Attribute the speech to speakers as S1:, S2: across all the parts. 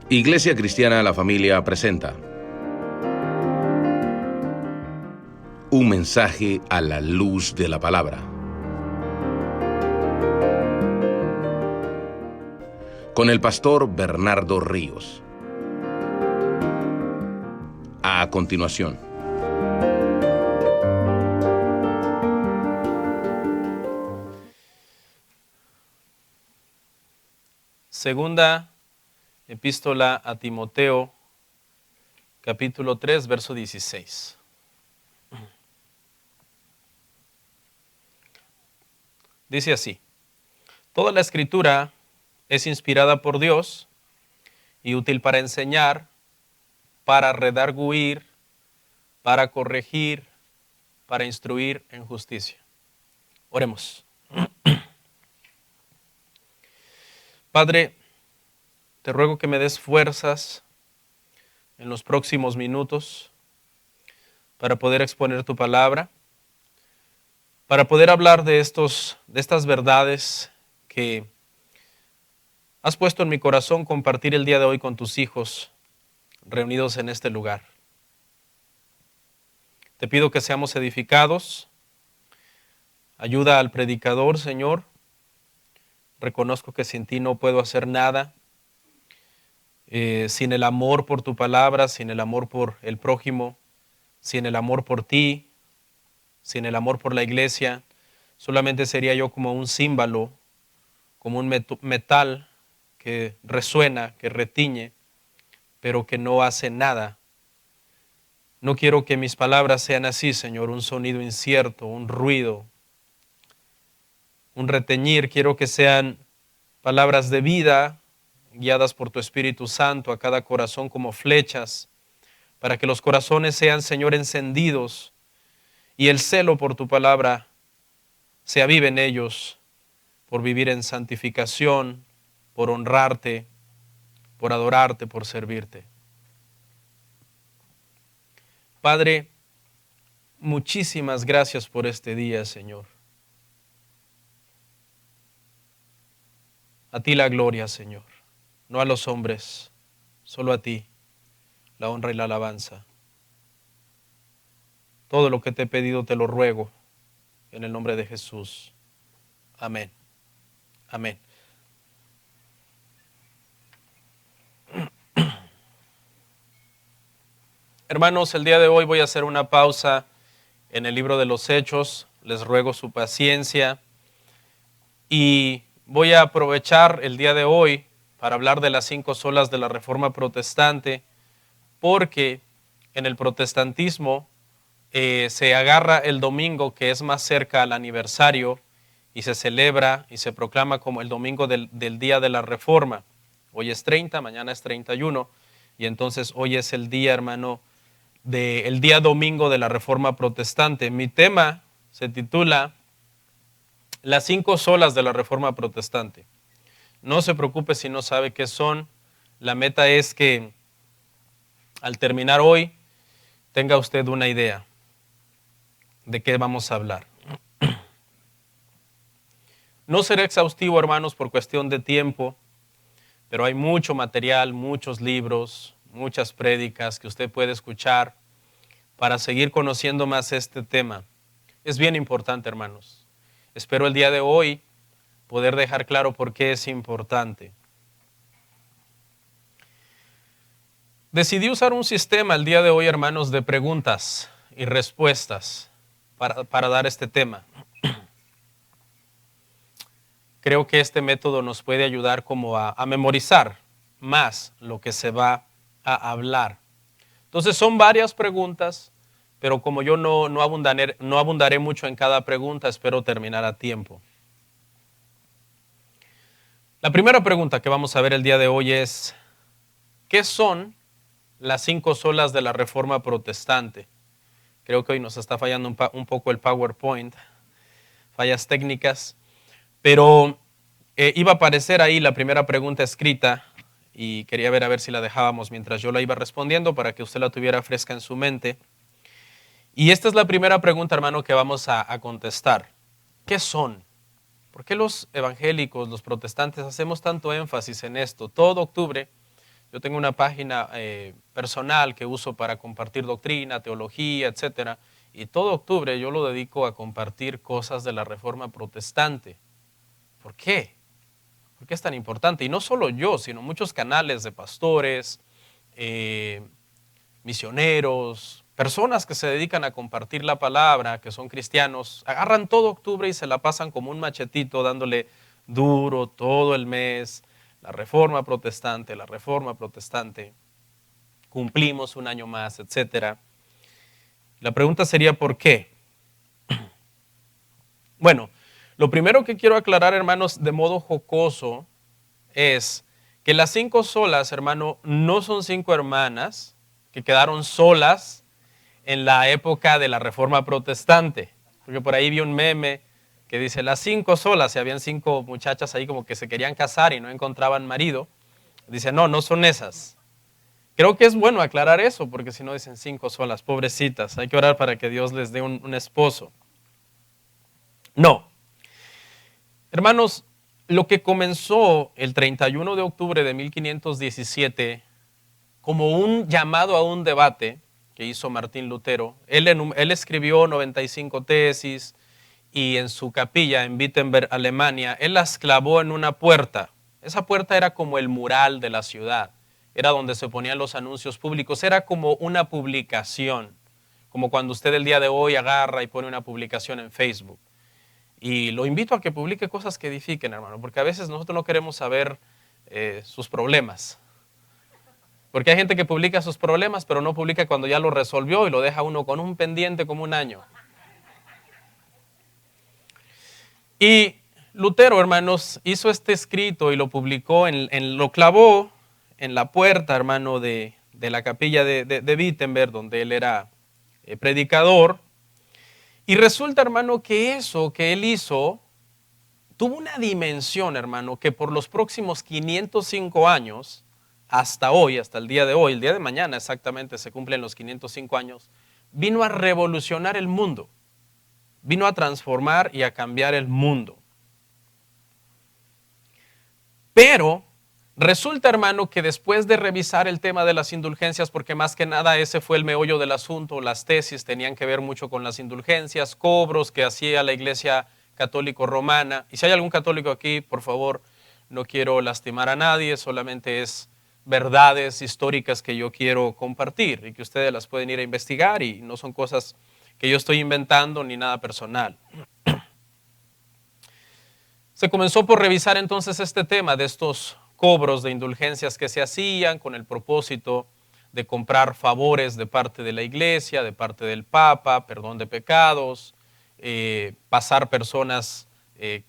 S1: Iglesia Cristiana La Familia presenta un mensaje a la luz de la palabra. Con el pastor Bernardo Ríos. A continuación.
S2: Segunda epístola a Timoteo, capítulo 3, verso 16. Dice así: toda la escritura es inspirada por Dios y útil para enseñar, para redarguir, para corregir, para instruir en justicia. Oremos. Padre, te ruego que me des fuerzas en los próximos minutos para poder exponer tu palabra, para poder hablar de estas verdades que has puesto en mi corazón compartir el día de hoy con tus hijos reunidos en este lugar. Te pido que seamos edificados. Ayuda al predicador, Señor. Reconozco que sin ti no puedo hacer nada. Sin el amor por tu palabra, sin el amor por el prójimo, sin el amor por ti, sin el amor por la iglesia, solamente sería yo como un címbalo, como un metal que resuena, que retiñe, pero que no hace nada. No quiero que mis palabras sean así, Señor, un sonido incierto, un ruido, un reteñir. Quiero que sean palabras de vida, guiadas por tu Espíritu Santo a cada corazón como flechas, para que los corazones sean, Señor, encendidos y el celo por tu palabra se avive en ellos, por vivir en santificación, por honrarte, por adorarte, por servirte. Padre, muchísimas gracias por este día, Señor. A ti la gloria, Señor, no a los hombres, solo a ti la honra y la alabanza. Todo lo que te he pedido te lo ruego en el nombre de Jesús. Amén. Amén. Hermanos, el día de hoy voy a hacer una pausa en el libro de los Hechos. Les ruego su paciencia y voy a aprovechar el día de hoy para hablar de las 5 solas de la Reforma Protestante, porque en el protestantismo se agarra el domingo que es más cerca al aniversario y se celebra y se proclama como el domingo del día de la Reforma. Hoy es 30, mañana es 31, y entonces hoy es el día, hermano, el día domingo de la Reforma Protestante. Mi tema se titula Las 5 solas de la Reforma Protestante. No se preocupe si no sabe qué son. La meta es que al terminar hoy tenga usted una idea de qué vamos a hablar. No seré exhaustivo, hermanos, por cuestión de tiempo, pero hay mucho material, muchos libros, muchas prédicas que usted puede escuchar para seguir conociendo más este tema. Es bien importante, hermanos. Espero el día de hoy poder dejar claro por qué es importante. Decidí usar un sistema el día de hoy, hermanos, de preguntas y respuestas para dar este tema. Creo que este método nos puede ayudar como a memorizar más lo que se va a hablar. Entonces son varias preguntas, pero como yo no abundaré mucho en cada pregunta, espero terminar a tiempo. La primera pregunta que vamos a ver el día de hoy es: ¿qué son las 5 solas de la Reforma Protestante? Creo que hoy nos está fallando un poco el PowerPoint, fallas técnicas, pero iba a aparecer ahí la primera pregunta escrita y quería ver a ver si la dejábamos mientras yo la iba respondiendo para que usted la tuviera fresca en su mente. Y esta es la primera pregunta, hermano, que vamos a contestar. ¿Qué son? ¿Por qué los evangélicos, los protestantes, hacemos tanto énfasis en esto? Todo octubre Yo tengo una página personal que uso para compartir doctrina, teología, etcétera. Y todo octubre yo lo dedico a compartir cosas de la Reforma Protestante. ¿Por qué? ¿Por qué es tan importante? Y no solo yo, sino muchos canales de pastores, misioneros, personas que se dedican a compartir la palabra, que son cristianos, agarran todo octubre y se la pasan como un machetito dándole duro todo el mes. La Reforma Protestante, la Reforma Protestante. Cumplimos un año más, etcétera. La pregunta sería ¿por qué? Bueno, lo primero que quiero aclarar, hermanos, de modo jocoso, es que las 5 solas, hermano, no son 5 hermanas que quedaron solas en la época de la Reforma Protestante. Porque por ahí vi un meme que dice las 5 solas, y habían 5 muchachas ahí como que se querían casar y no encontraban marido. Dice, no, no son esas. Creo que es bueno aclarar eso, porque si no dicen 5 solas, pobrecitas. Hay que orar para que Dios les dé un esposo. No. Hermanos, lo que comenzó el 31 de octubre de 1517 como un llamado a un debate que hizo Martín Lutero, él escribió 95 tesis y en su capilla en Wittenberg, Alemania, él las clavó en una puerta. Esa puerta era como el mural de la ciudad, era donde se ponían los anuncios públicos, era como una publicación, como cuando usted el día de hoy agarra y pone una publicación en Facebook. Y lo invito a que publique cosas que edifiquen, hermano, porque a veces nosotros no queremos saber sus problemas. Porque hay gente que publica sus problemas, pero no publica cuando ya lo resolvió y lo deja uno con un pendiente como un año. Y Lutero, hermanos, hizo este escrito y lo publicó, lo clavó en la puerta, hermano, de la capilla de Wittenberg, donde él era predicador. Y resulta, hermano, que eso que él hizo tuvo una dimensión, hermano, que por los próximos 505 años, hasta hoy, hasta el día de hoy, el día de mañana exactamente se cumplen los 505 años, vino a revolucionar el mundo, vino a transformar y a cambiar el mundo. Pero resulta, hermano, que después de revisar el tema de las indulgencias, porque más que nada ese fue el meollo del asunto, las tesis tenían que ver mucho con las indulgencias, cobros que hacía la Iglesia Católico Romana. Y si hay algún católico aquí, por favor, no quiero lastimar a nadie, solamente es verdades históricas que yo quiero compartir y que ustedes las pueden ir a investigar y no son cosas que yo estoy inventando ni nada personal. Se comenzó por revisar entonces este tema de estos cobros de indulgencias que se hacían con el propósito de comprar favores de parte de la iglesia, de parte del Papa, perdón de pecados, pasar personas que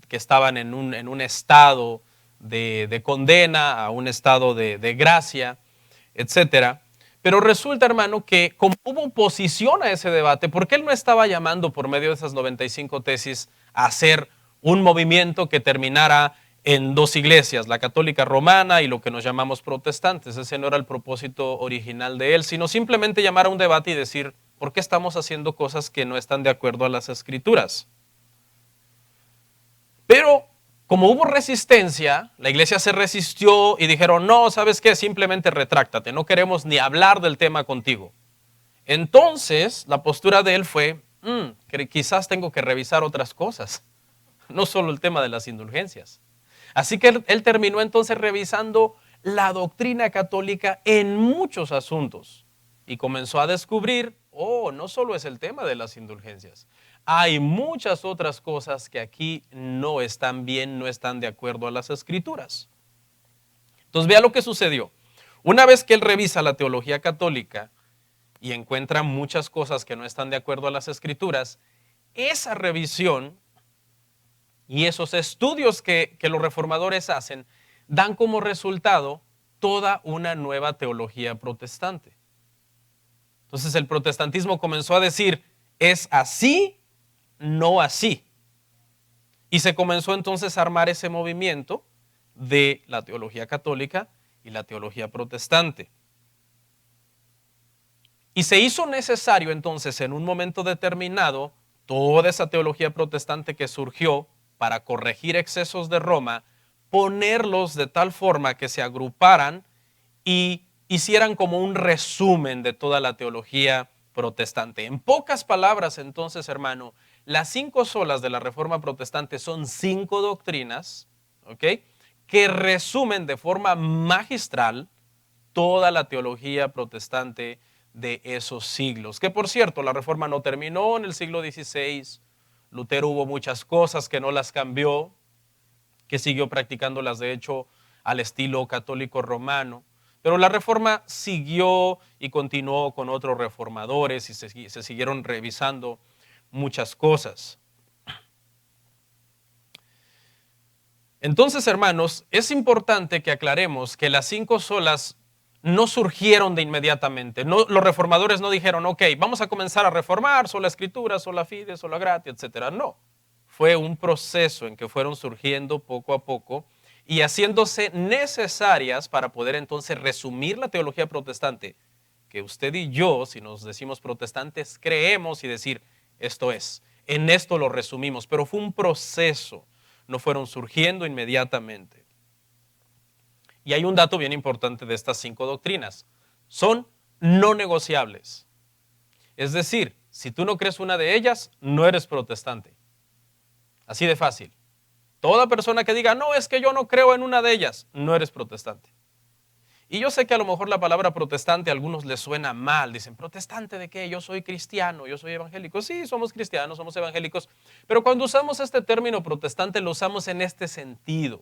S2: estaban en un estado de condena a un estado de gracia, etcétera. Pero resulta, hermano, que como hubo oposición a ese debate, porque él no estaba llamando por medio de esas 95 tesis a hacer un movimiento que terminara en 2 iglesias, la católica romana y lo que nos llamamos protestantes. Ese no era el propósito original de él, sino simplemente llamar a un debate y decir, ¿por qué estamos haciendo cosas que no están de acuerdo a las escrituras? Pero como hubo resistencia, la iglesia se resistió y dijeron, no, ¿sabes qué? Simplemente retráctate, no queremos ni hablar del tema contigo. Entonces, la postura de él fue, que quizás tengo que revisar otras cosas, no solo el tema de las indulgencias. Así que él terminó entonces revisando la doctrina católica en muchos asuntos y comenzó a descubrir, no solo es el tema de las indulgencias, hay muchas otras cosas que aquí no están bien, no están de acuerdo a las escrituras. Entonces vea lo que sucedió. Una vez que él revisa la teología católica y encuentra muchas cosas que no están de acuerdo a las escrituras, esa revisión y esos estudios que los reformadores hacen dan como resultado toda una nueva teología protestante. Entonces el protestantismo comenzó a decir, es así, no así. Y se comenzó entonces a armar ese movimiento de la teología católica y la teología protestante. Y se hizo necesario entonces en un momento determinado toda esa teología protestante que surgió para corregir excesos de Roma, ponerlos de tal forma que se agruparan y hicieran como un resumen de toda la teología protestante. En pocas palabras, entonces, hermano, las 5 solas de la Reforma Protestante son 5 doctrinas, ¿ok?, que resumen de forma magistral toda la teología protestante de esos siglos. Que por cierto, la Reforma no terminó en el siglo XVI. Lutero hubo muchas cosas que no las cambió, que siguió practicándolas de hecho al estilo católico romano. Pero la Reforma siguió y continuó con otros reformadores y se siguieron revisando muchas cosas. Entonces, hermanos, es importante que aclaremos que las 5 solas no surgieron de inmediatamente. No, los reformadores no dijeron, ok, vamos a comenzar a reformar sola escritura, sola fide, sola gratia, etc. No, fue un proceso en que fueron surgiendo poco a poco y haciéndose necesarias para poder entonces resumir la teología protestante, que usted y yo, si nos decimos protestantes, creemos y decir, esto es, en esto lo resumimos, pero fue un proceso. No fueron surgiendo inmediatamente. Y hay un dato bien importante de estas 5 doctrinas. Son no negociables. Es decir, si tú no crees una de ellas, no eres protestante. Así de fácil. Toda persona que diga, no, es que yo no creo en una de ellas, no eres protestante. Y yo sé que a lo mejor la palabra protestante a algunos les suena mal. Dicen, ¿protestante de qué? Yo soy cristiano, yo soy evangélico. Sí, somos cristianos, somos evangélicos. Pero cuando usamos este término protestante lo usamos en este sentido.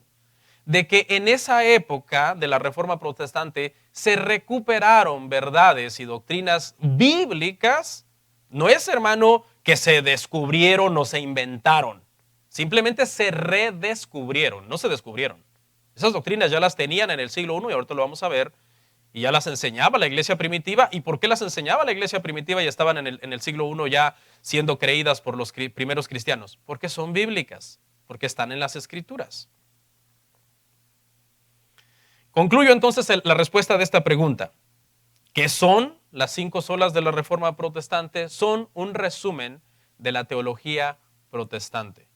S2: De que en esa época de la Reforma Protestante se recuperaron verdades y doctrinas bíblicas. No es, hermano, que se descubrieron o se inventaron. Simplemente se redescubrieron, no se descubrieron. Esas doctrinas ya las tenían en el siglo I y ahorita lo vamos a ver. Y ya las enseñaba la iglesia primitiva. ¿Y por qué las enseñaba la iglesia primitiva y estaban en el siglo I ya siendo creídas por los primeros cristianos? Porque son bíblicas, porque están en las escrituras. Concluyo entonces la respuesta de esta pregunta. ¿Qué son las 5 solas de la Reforma Protestante? Son un resumen de la teología protestante.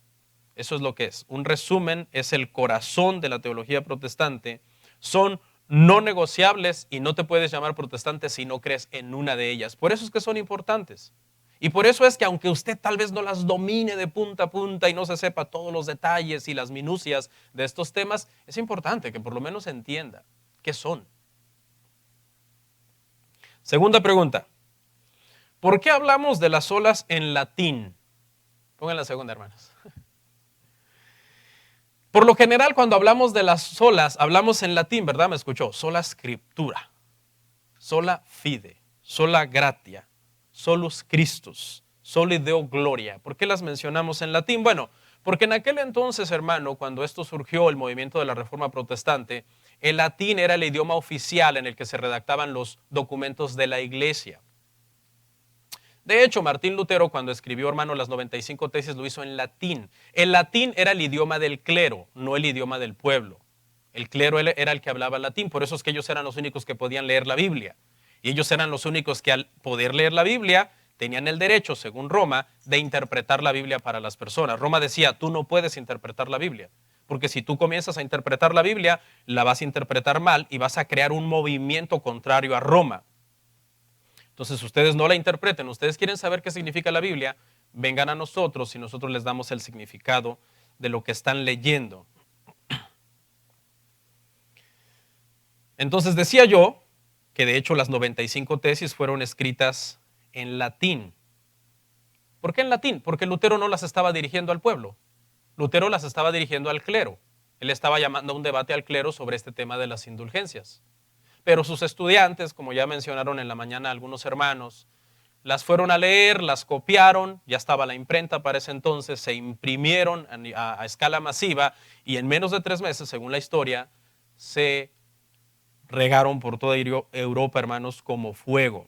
S2: Eso es lo que es. Un resumen es el corazón de la teología protestante. Son no negociables y no te puedes llamar protestante si no crees en una de ellas. Por eso es que son importantes. Y por eso es que aunque usted tal vez no las domine de punta a punta y no se sepa todos los detalles y las minucias de estos temas, es importante que por lo menos entienda qué son. Segunda pregunta. ¿Por qué hablamos de las solas en latín? Pongan la segunda, hermanos. Por lo general, cuando hablamos de las solas, hablamos en latín, ¿verdad? ¿Me escuchó? Sola scriptura, sola fide, sola gratia, solus Christus, soli Deo gloria. ¿Por qué las mencionamos en latín? Bueno, porque en aquel entonces, hermano, cuando esto surgió, el movimiento de la Reforma Protestante, el latín era el idioma oficial en el que se redactaban los documentos de la iglesia. De hecho, Martín Lutero, cuando escribió, hermano, las 95 tesis, lo hizo en latín. El latín era el idioma del clero, no el idioma del pueblo. El clero era el que hablaba latín, por eso es que ellos eran los únicos que podían leer la Biblia. Y ellos eran los únicos que al poder leer la Biblia, tenían el derecho, según Roma, de interpretar la Biblia para las personas. Roma decía, tú no puedes interpretar la Biblia, porque si tú comienzas a interpretar la Biblia, la vas a interpretar mal y vas a crear un movimiento contrario a Roma. Entonces ustedes no la interpreten, ustedes quieren saber qué significa la Biblia, vengan a nosotros y nosotros les damos el significado de lo que están leyendo. Entonces decía yo que de hecho las 95 tesis fueron escritas en latín. ¿Por qué en latín? Porque Lutero no las estaba dirigiendo al pueblo, Lutero las estaba dirigiendo al clero. Él estaba llamando a un debate al clero sobre este tema de las indulgencias. Pero sus estudiantes, como ya mencionaron en la mañana algunos hermanos, las fueron a leer, las copiaron, ya estaba la imprenta para ese entonces, se imprimieron a escala masiva y en menos de 3 meses, según la historia, se regaron por toda Europa, hermanos, como fuego.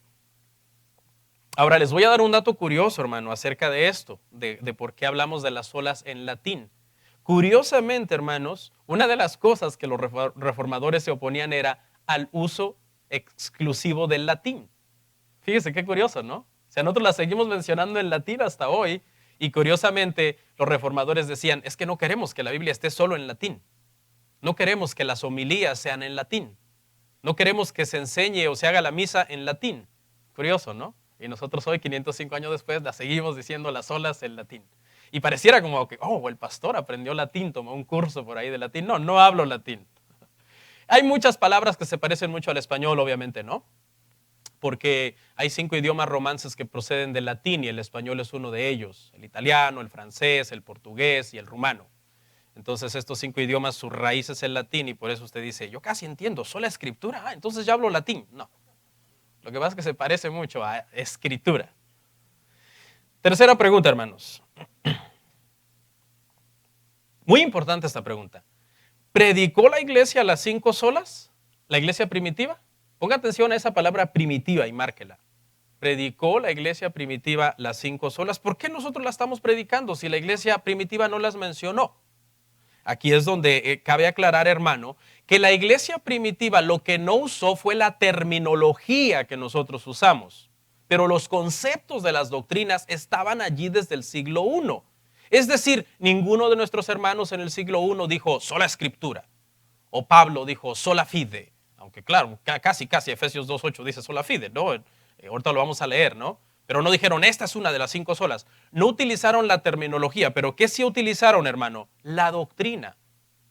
S2: Ahora les voy a dar un dato curioso, hermano, acerca de esto, de por qué hablamos de las solas en latín. Curiosamente, hermanos, una de las cosas que los reformadores se oponían era al uso exclusivo del latín. Fíjese qué curioso, ¿no? O sea, nosotros la seguimos mencionando en latín hasta hoy y curiosamente los reformadores decían, es que no queremos que la Biblia esté solo en latín. No queremos que las homilías sean en latín. No queremos que se enseñe o se haga la misa en latín. Curioso, ¿no? Y nosotros hoy, 505 años después, la seguimos diciendo las solas en latín. Y pareciera como que, el pastor aprendió latín, tomó un curso por ahí de latín. No, no hablo latín. Hay muchas palabras que se parecen mucho al español, obviamente, ¿no? Porque hay 5 idiomas romances que proceden del latín y el español es uno de ellos. El italiano, el francés, el portugués y el rumano. Entonces estos 5 idiomas, su raíz es el latín y por eso usted dice, yo casi entiendo, sola escritura, entonces ya hablo latín. No, lo que pasa es que se parece mucho a escritura. Tercera pregunta, hermanos. Muy importante esta pregunta. ¿Predicó la iglesia las 5 solas? ¿La iglesia primitiva? Ponga atención a esa palabra primitiva y márquela. ¿Predicó la iglesia primitiva las 5 solas? ¿Por qué nosotros la estamos predicando si la iglesia primitiva no las mencionó? Aquí es donde cabe aclarar, hermano, que la iglesia primitiva lo que no usó fue la terminología que nosotros usamos, pero los conceptos de las doctrinas estaban allí desde el siglo I. Es decir, ninguno de nuestros hermanos en el siglo I dijo sola escritura, o Pablo dijo sola fide, aunque claro, casi Efesios 2:8 dice sola fide, ¿no? Ahorita lo vamos a leer, ¿no? Pero no dijeron, esta es una de las 5 solas. No utilizaron la terminología, pero ¿qué sí utilizaron, hermano? La doctrina,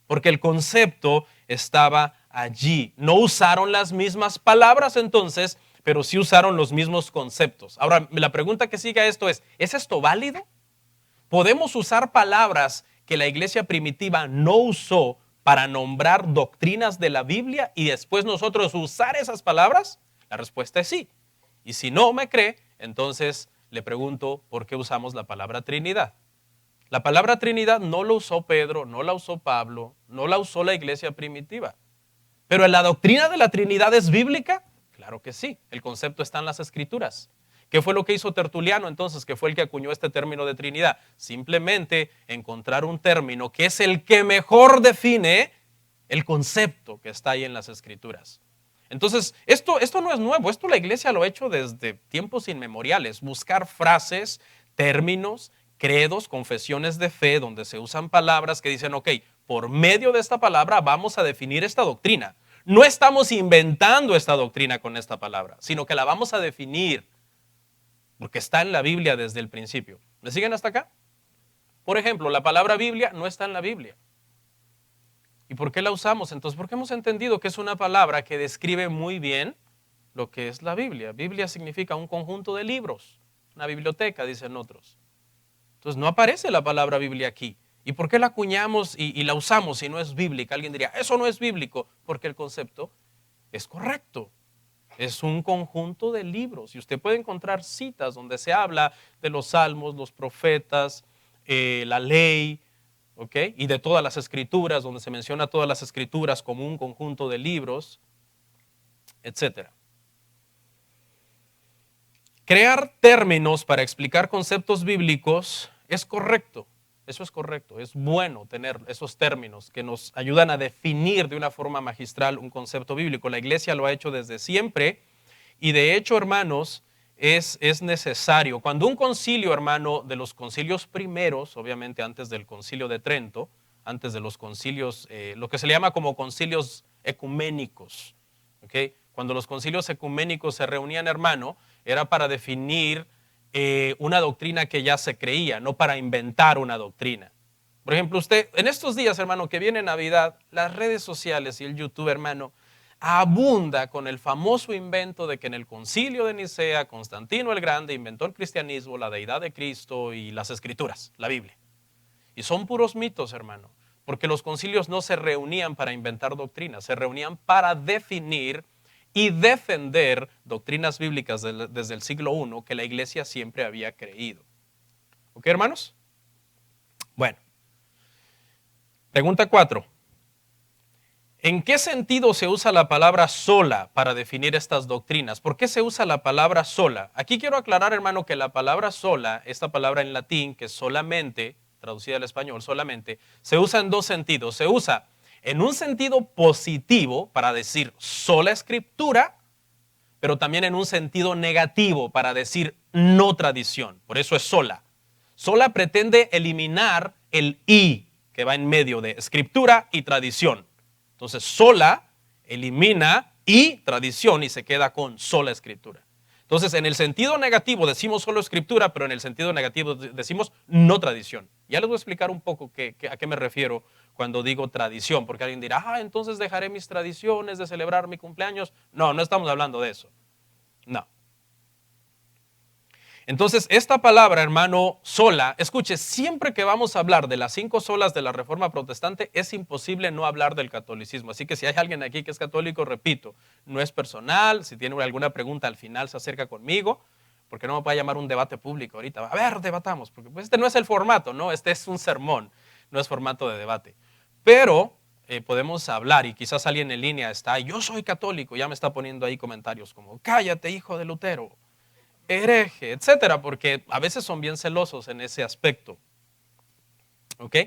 S2: porque el concepto estaba allí. No usaron las mismas palabras entonces, pero sí usaron los mismos conceptos. Ahora, la pregunta que sigue a esto ¿es esto válido? ¿Podemos usar palabras que la iglesia primitiva no usó para nombrar doctrinas de la Biblia y después nosotros usar esas palabras? La respuesta es sí. Y si no me cree, entonces le pregunto, ¿por qué usamos la palabra Trinidad? La palabra Trinidad no la usó Pedro, no la usó Pablo, no la usó la iglesia primitiva. ¿Pero la doctrina de la Trinidad es bíblica? Claro que sí, el concepto está en las Escrituras. ¿Qué fue lo que hizo Tertuliano entonces, que fue el que acuñó este término de Trinidad? Simplemente encontrar un término que es el que mejor define el concepto que está ahí en las Escrituras. Entonces, esto no es nuevo, esto la iglesia lo ha hecho desde tiempos inmemoriales, buscar frases, términos, credos, confesiones de fe, donde se usan palabras que dicen, ok, por medio de esta palabra vamos a definir esta doctrina. No estamos inventando esta doctrina con esta palabra, sino que la vamos a definir, porque está en la Biblia desde el principio. ¿Me siguen hasta acá? Por ejemplo, la palabra Biblia no está en la Biblia. ¿Y por qué la usamos? Entonces, porque hemos entendido que es una palabra que describe muy bien lo que es la Biblia. Biblia significa un conjunto de libros, una biblioteca, dicen otros. Entonces, no aparece la palabra Biblia aquí. ¿Y por qué la acuñamos y la usamos si no es bíblica? Alguien diría, eso no es bíblico, porque el concepto es correcto. Es un conjunto de libros y usted puede encontrar citas donde se habla de los salmos, los profetas, la ley, ¿ok? Y de todas las escrituras, donde se menciona todas las escrituras como un conjunto de libros, etc. Crear términos para explicar conceptos bíblicos es correcto. Eso es correcto, es bueno tener esos términos que nos ayudan a definir de una forma magistral un concepto bíblico. La iglesia lo ha hecho desde siempre y de hecho, hermanos, es necesario. Cuando un concilio, hermano, de los concilios primeros, obviamente antes del concilio de Trento, antes de los concilios, lo que se le llama como concilios ecuménicos, ¿okay? Cuando los concilios ecuménicos se reunían, hermano, era para definir una doctrina que ya se creía, no para inventar una doctrina. Por ejemplo, usted, en estos días, hermano, que viene Navidad, las redes sociales y el YouTube, hermano, abunda con el famoso invento de que en el concilio de Nicea, Constantino el Grande inventó el cristianismo, la deidad de Cristo y las escrituras, la Biblia. Y son puros mitos, hermano, porque los concilios no se reunían para inventar doctrinas, se reunían para definir y defender doctrinas bíblicas desde el siglo I que la iglesia siempre había creído. ¿Ok, hermanos? Bueno, pregunta 4. ¿En qué sentido se usa la palabra sola para definir estas doctrinas? ¿Por qué se usa la palabra sola? Aquí quiero aclarar, hermano, que la palabra sola, esta palabra en latín, que es solamente, traducida al español, solamente, se usa en dos sentidos. Se usa en un sentido positivo para decir sola escritura, pero también en un sentido negativo para decir no tradición. Por eso es sola. Sola pretende eliminar el y que va en medio de escritura y tradición. Entonces, sola elimina y tradición y se queda con sola escritura. Entonces, en el sentido negativo decimos solo escritura, pero en el sentido negativo decimos no tradición. Ya les voy a explicar un poco a qué me refiero cuando digo tradición, porque alguien dirá, entonces dejaré mis tradiciones de celebrar mi cumpleaños. No, no estamos hablando de eso. No. Entonces, esta palabra, hermano, sola, escuche, siempre que vamos a hablar de las 5 solas de la Reforma Protestante, es imposible no hablar del catolicismo. Así que si hay alguien aquí que es católico, repito, no es personal. Si tiene alguna pregunta al final se acerca conmigo, porque no me puede llamar un debate público ahorita. A ver, debatamos, porque pues este no es el formato, ¿no? Este es un sermón, no es formato de debate. Pero podemos hablar y quizás alguien en línea está, yo soy católico, ya me está poniendo ahí comentarios como, cállate, hijo de Lutero, hereje, etcétera, porque a veces son bien celosos en ese aspecto. ¿Ok?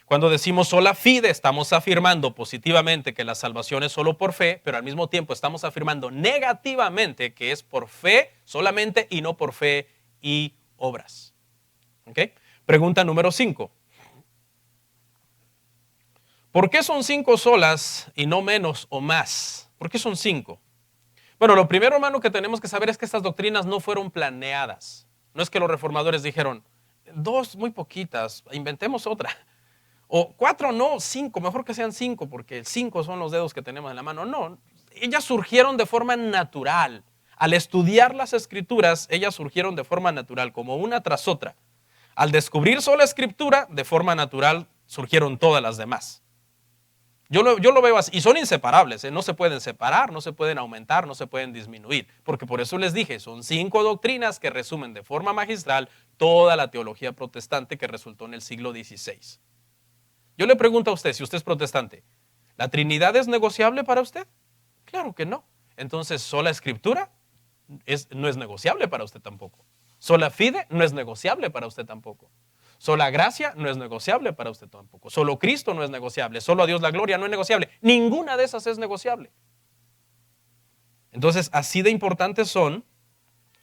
S2: Cuando decimos sola fide, estamos afirmando positivamente que la salvación es solo por fe, pero al mismo tiempo estamos afirmando negativamente que es por fe solamente y no por fe y obras. ¿Ok? Pregunta número 5. ¿Por qué son 5 solas y no menos o más? ¿Por qué son 5? Bueno, lo primero, hermano, que tenemos que saber es que estas doctrinas no fueron planeadas. No es que los reformadores dijeron, 2 muy poquitas, inventemos otra. O 4 no, 5, mejor que sean 5, porque 5 son los dedos que tenemos en la mano. No, ellas surgieron de forma natural. Al estudiar las escrituras, ellas surgieron de forma natural, como una tras otra. Al descubrir sola escritura, de forma natural, surgieron todas las demás. Yo lo veo así, y son inseparables, no se pueden separar, no se pueden aumentar, no se pueden disminuir, porque por eso les dije, son 5 doctrinas que resumen de forma magistral toda la teología protestante que resultó en el siglo XVI. Yo le pregunto a usted, si usted es protestante, ¿la Trinidad es negociable para usted? Claro que no. Entonces, sola escritura no es negociable para usted tampoco. Sola fide no es negociable para usted tampoco. Sola gracia no es negociable para usted tampoco. Solo Cristo no es negociable. Solo a Dios la gloria no es negociable. Ninguna de esas es negociable. Entonces, así de importantes son,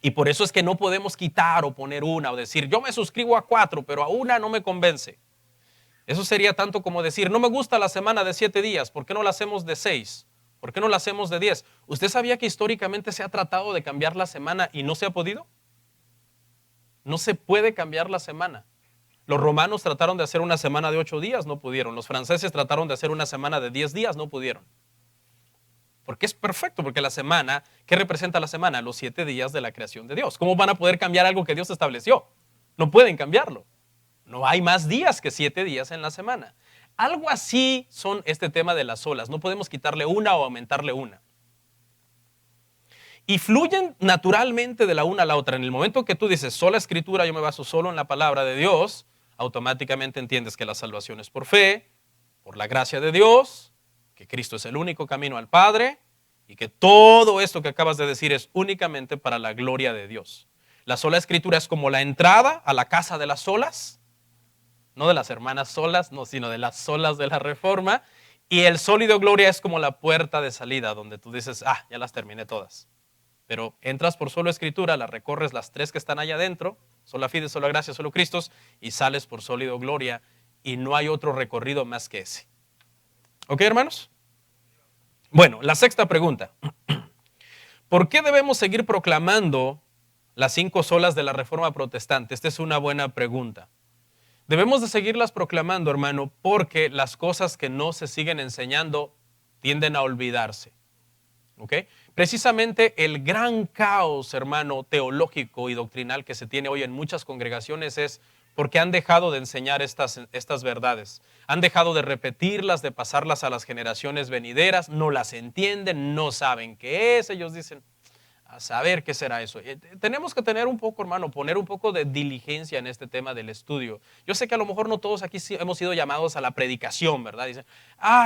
S2: y por eso es que no podemos quitar o poner una o decir, yo me suscribo a 4, pero a una no me convence. Eso sería tanto como decir, no me gusta la semana de 7 días, ¿por qué no la hacemos de 6? ¿Por qué no la hacemos de 10? ¿Usted sabía que históricamente se ha tratado de cambiar la semana y no se ha podido? No se puede cambiar la semana. Los romanos trataron de hacer una semana de 8 días, no pudieron. Los franceses trataron de hacer una semana de 10 días, no pudieron. Porque es perfecto, porque la semana, ¿qué representa la semana? Los 7 días de la creación de Dios. ¿Cómo van a poder cambiar algo que Dios estableció? No pueden cambiarlo. No hay más días que 7 días en la semana. Algo así son este tema de las solas. No podemos quitarle una o aumentarle una. Y fluyen naturalmente de la una a la otra. En el momento que tú dices sola escritura, yo me baso solo en la palabra de Dios, automáticamente entiendes que la salvación es por fe, por la gracia de Dios, que Cristo es el único camino al Padre y que todo esto que acabas de decir es únicamente para la gloria de Dios. La sola escritura es como la entrada a la casa de las solas, no de las hermanas solas, no, sino de las solas de la Reforma, y el sólido gloria es como la puerta de salida donde tú dices, ya las terminé todas. Pero entras por solo escritura, las recorres las 3 que están allá adentro, sola fide, sola gracia, solo Cristo, y sales por sólido gloria, y no hay otro recorrido más que ese. ¿Ok, hermanos? Bueno, la sexta pregunta. ¿Por qué debemos seguir proclamando las 5 solas de la Reforma Protestante? Esta es una buena pregunta. Debemos de seguirlas proclamando, hermano, porque las cosas que no se siguen enseñando tienden a olvidarse. ¿Ok? Precisamente el gran caos, hermano, teológico y doctrinal que se tiene hoy en muchas congregaciones es porque han dejado de enseñar estas verdades. Han dejado de repetirlas, de pasarlas a las generaciones venideras, no las entienden, no saben qué es. Ellos dicen, a saber qué será eso. Tenemos que tener un poco, hermano, poner un poco de diligencia en este tema del estudio. Yo sé que a lo mejor no todos aquí hemos sido llamados a la predicación, ¿verdad? Dicen,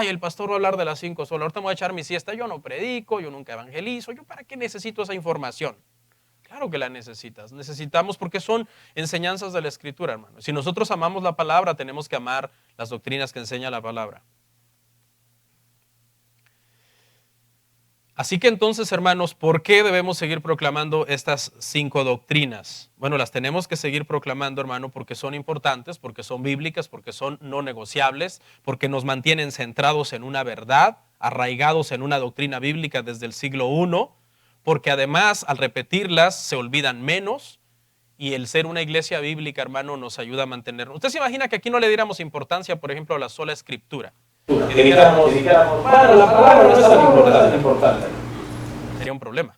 S2: el pastor va a hablar de las 5 solas, ahorita me voy a echar mi siesta, yo no predico, yo nunca evangelizo, ¿yo para qué necesito esa información? Claro que la necesitas, necesitamos porque son enseñanzas de la Escritura, hermano. Si nosotros amamos la palabra, tenemos que amar las doctrinas que enseña la palabra. Así que entonces, hermanos, ¿por qué debemos seguir proclamando estas 5 doctrinas? Bueno, las tenemos que seguir proclamando, hermano, porque son importantes, porque son bíblicas, porque son no negociables, porque nos mantienen centrados en una verdad, arraigados en una doctrina bíblica desde el siglo I, porque además al repetirlas se olvidan menos y el ser una iglesia bíblica, hermano, nos ayuda a mantenernos. ¿Usted se imagina que aquí no le diéramos importancia, por ejemplo, a la sola escritura? Que dijéramos, bueno, la palabra no es tan importante. Sería un problema.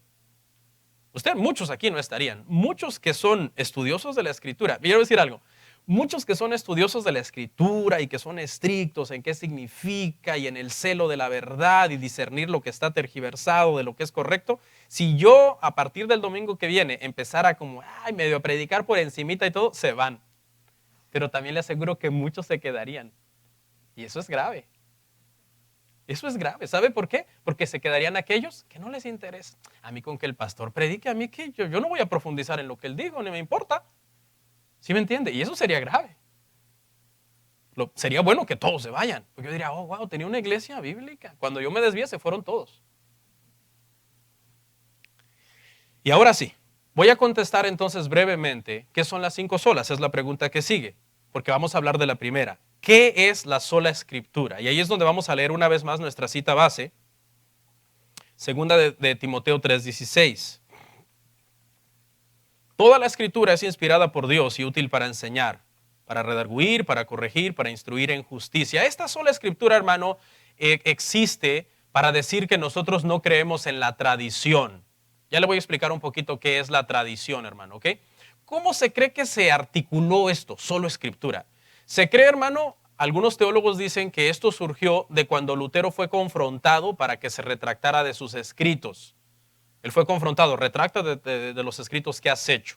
S2: Muchos aquí no estarían. Muchos que son estudiosos de la escritura. Quiero decir algo. Muchos que son estudiosos de la escritura y que son estrictos en qué significa y en el celo de la verdad y discernir lo que está tergiversado de lo que es correcto, si yo a partir del domingo que viene empezara como medio a predicar por encimita y todo, se van. Pero también le aseguro que muchos se quedarían. Y eso es grave. Eso es grave. ¿Sabe por qué? Porque se quedarían aquellos que no les interesa. A mí con que el pastor predique, a mí que yo no voy a profundizar en lo que él dijo, ni me importa. ¿Sí me entiende? Y eso sería grave. Sería bueno que todos se vayan. Porque yo diría, wow, tenía una iglesia bíblica. Cuando yo me desvié, se fueron todos. Y ahora sí, voy a contestar entonces brevemente qué son las 5 solas. Es la pregunta que sigue, porque vamos a hablar de la primera. ¿Qué es la sola escritura? Y ahí es donde vamos a leer una vez más nuestra cita base, segunda de Timoteo 3:16. Toda la escritura es inspirada por Dios y útil para enseñar, para redarguir, para corregir, para instruir en justicia. Esta sola escritura, hermano, existe para decir que nosotros no creemos en la tradición. Ya le voy a explicar un poquito qué es la tradición, hermano, ¿ok? ¿Cómo se cree que se articuló esto? Solo escritura. Se cree, hermano, algunos teólogos dicen que esto surgió de cuando Lutero fue confrontado para que se retractara de sus escritos. Él fue confrontado, retracta de los escritos que has hecho.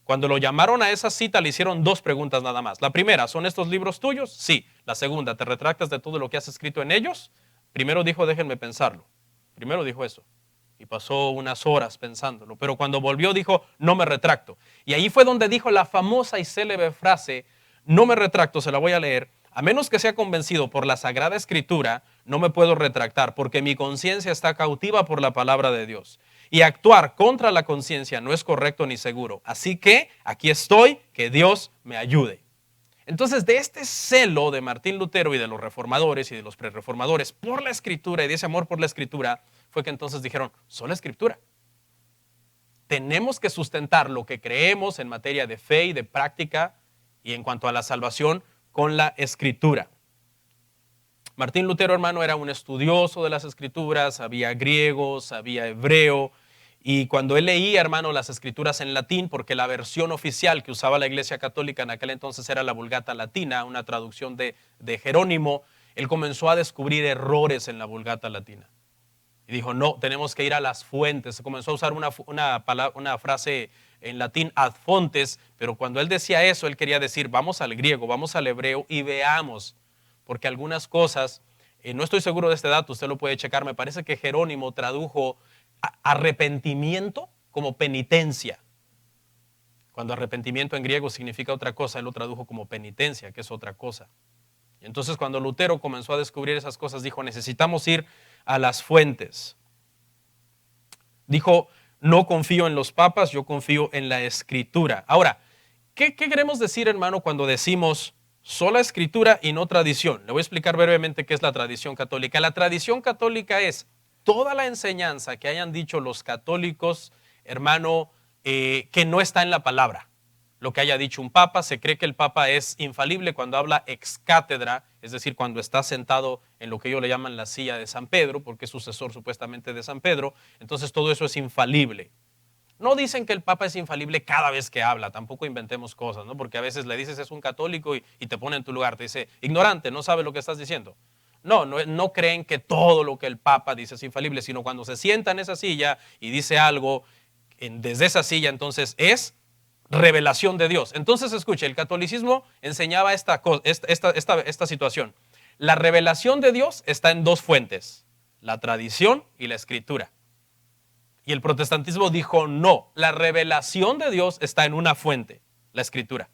S2: Cuando lo llamaron a esa cita le hicieron 2 preguntas nada más. La primera, ¿son estos libros tuyos? Sí. La segunda, ¿te retractas de todo lo que has escrito en ellos? Primero dijo, déjenme pensarlo. Primero dijo eso. Y pasó unas horas pensándolo. Pero cuando volvió dijo, no me retracto. Y ahí fue donde dijo la famosa y célebre frase, no me retracto, se la voy a leer. A menos que sea convencido por la Sagrada Escritura, no me puedo retractar porque mi conciencia está cautiva por la palabra de Dios. Y actuar contra la conciencia no es correcto ni seguro. Así que aquí estoy, que Dios me ayude. Entonces, de este celo de Martín Lutero y de los reformadores y de los prerreformadores por la Escritura y de ese amor por la Escritura, fue que entonces dijeron, sola Escritura. Tenemos que sustentar lo que creemos en materia de fe y de práctica y en cuanto a la salvación con la Escritura. Martín Lutero, hermano, era un estudioso de las Escrituras, sabía griego, sabía hebreo, y cuando él leía, hermano, las Escrituras en latín, porque la versión oficial que usaba la Iglesia Católica en aquel entonces era la Vulgata Latina, una traducción de Jerónimo, él comenzó a descubrir errores en la Vulgata Latina. Y dijo, no, tenemos que ir a las fuentes. Comenzó a usar una frase en latín, ad fontes, pero cuando él decía eso, él quería decir, vamos al griego, vamos al hebreo y veamos, porque algunas cosas, no estoy seguro de este dato, usted lo puede checar, me parece que Jerónimo tradujo arrepentimiento como penitencia. Cuando arrepentimiento en griego significa otra cosa, él lo tradujo como penitencia, que es otra cosa. Y entonces cuando Lutero comenzó a descubrir esas cosas, dijo, necesitamos ir a las fuentes. Dijo, no confío en los papas, yo confío en la Escritura. Ahora, ¿qué queremos decir, hermano, cuando decimos sola Escritura y no tradición? Le voy a explicar brevemente qué es la tradición católica. La tradición católica es toda la enseñanza que hayan dicho los católicos, hermano, que no está en la palabra. Lo que haya dicho un papa, se cree que el papa es infalible cuando habla ex cátedra, es decir, cuando está sentado en lo que ellos le llaman la silla de San Pedro, porque es sucesor supuestamente de San Pedro, entonces todo eso es infalible. No dicen que el papa es infalible cada vez que habla, tampoco inventemos cosas, ¿no? Porque a veces le dices es un católico y te pone en tu lugar, te dice, ignorante, no sabe lo que estás diciendo. No creen que todo lo que el papa dice es infalible, sino cuando se sienta en esa silla y dice algo desde esa silla, entonces es revelación de Dios. Entonces, escuche, el catolicismo enseñaba esta situación. La revelación de Dios está en 2 fuentes, la tradición y la Escritura. Y el protestantismo dijo, no, la revelación de Dios está en una fuente, la Escritura.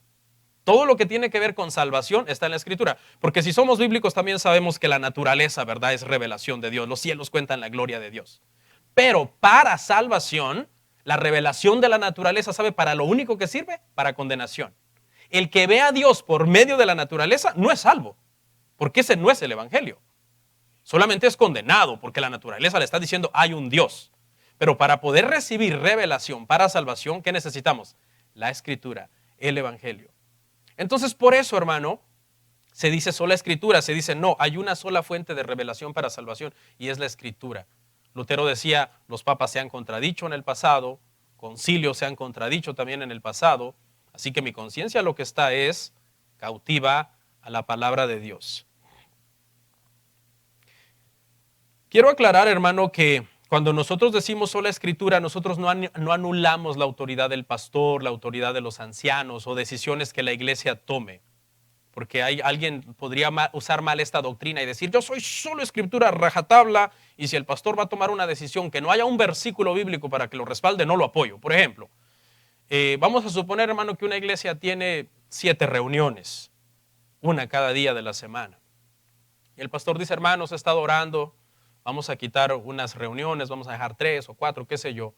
S2: Todo lo que tiene que ver con salvación está en la Escritura. Porque si somos bíblicos también sabemos que la naturaleza, ¿verdad?, es revelación de Dios. Los cielos cuentan la gloria de Dios. Pero para salvación, la revelación de la naturaleza, ¿sabe para lo único que sirve? Para condenación. El que ve a Dios por medio de la naturaleza no es salvo, porque ese no es el evangelio. Solamente es condenado porque la naturaleza le está diciendo hay un Dios. Pero para poder recibir revelación para salvación, ¿qué necesitamos? La Escritura, el Evangelio. Entonces, por eso, hermano, se dice sola Escritura, se dice no, hay una sola fuente de revelación para salvación y es la Escritura. Lutero decía, los papas se han contradicho en el pasado, concilios se han contradicho también en el pasado, así que mi conciencia lo que está es cautiva a la palabra de Dios. Quiero aclarar, hermano, que cuando nosotros decimos sola Escritura, nosotros no anulamos la autoridad del pastor, la autoridad de los ancianos o decisiones que la iglesia tome. Porque alguien podría usar mal esta doctrina y decir, yo soy solo Escritura rajatabla, y si el pastor va a tomar una decisión que no haya un versículo bíblico para que lo respalde, no lo apoyo. Por ejemplo, vamos a suponer, hermano, que una iglesia tiene 7 reuniones, una cada día de la semana. Y el pastor dice, hermanos, he estado orando, vamos a quitar unas reuniones, vamos a dejar 3 o 4, qué sé yo.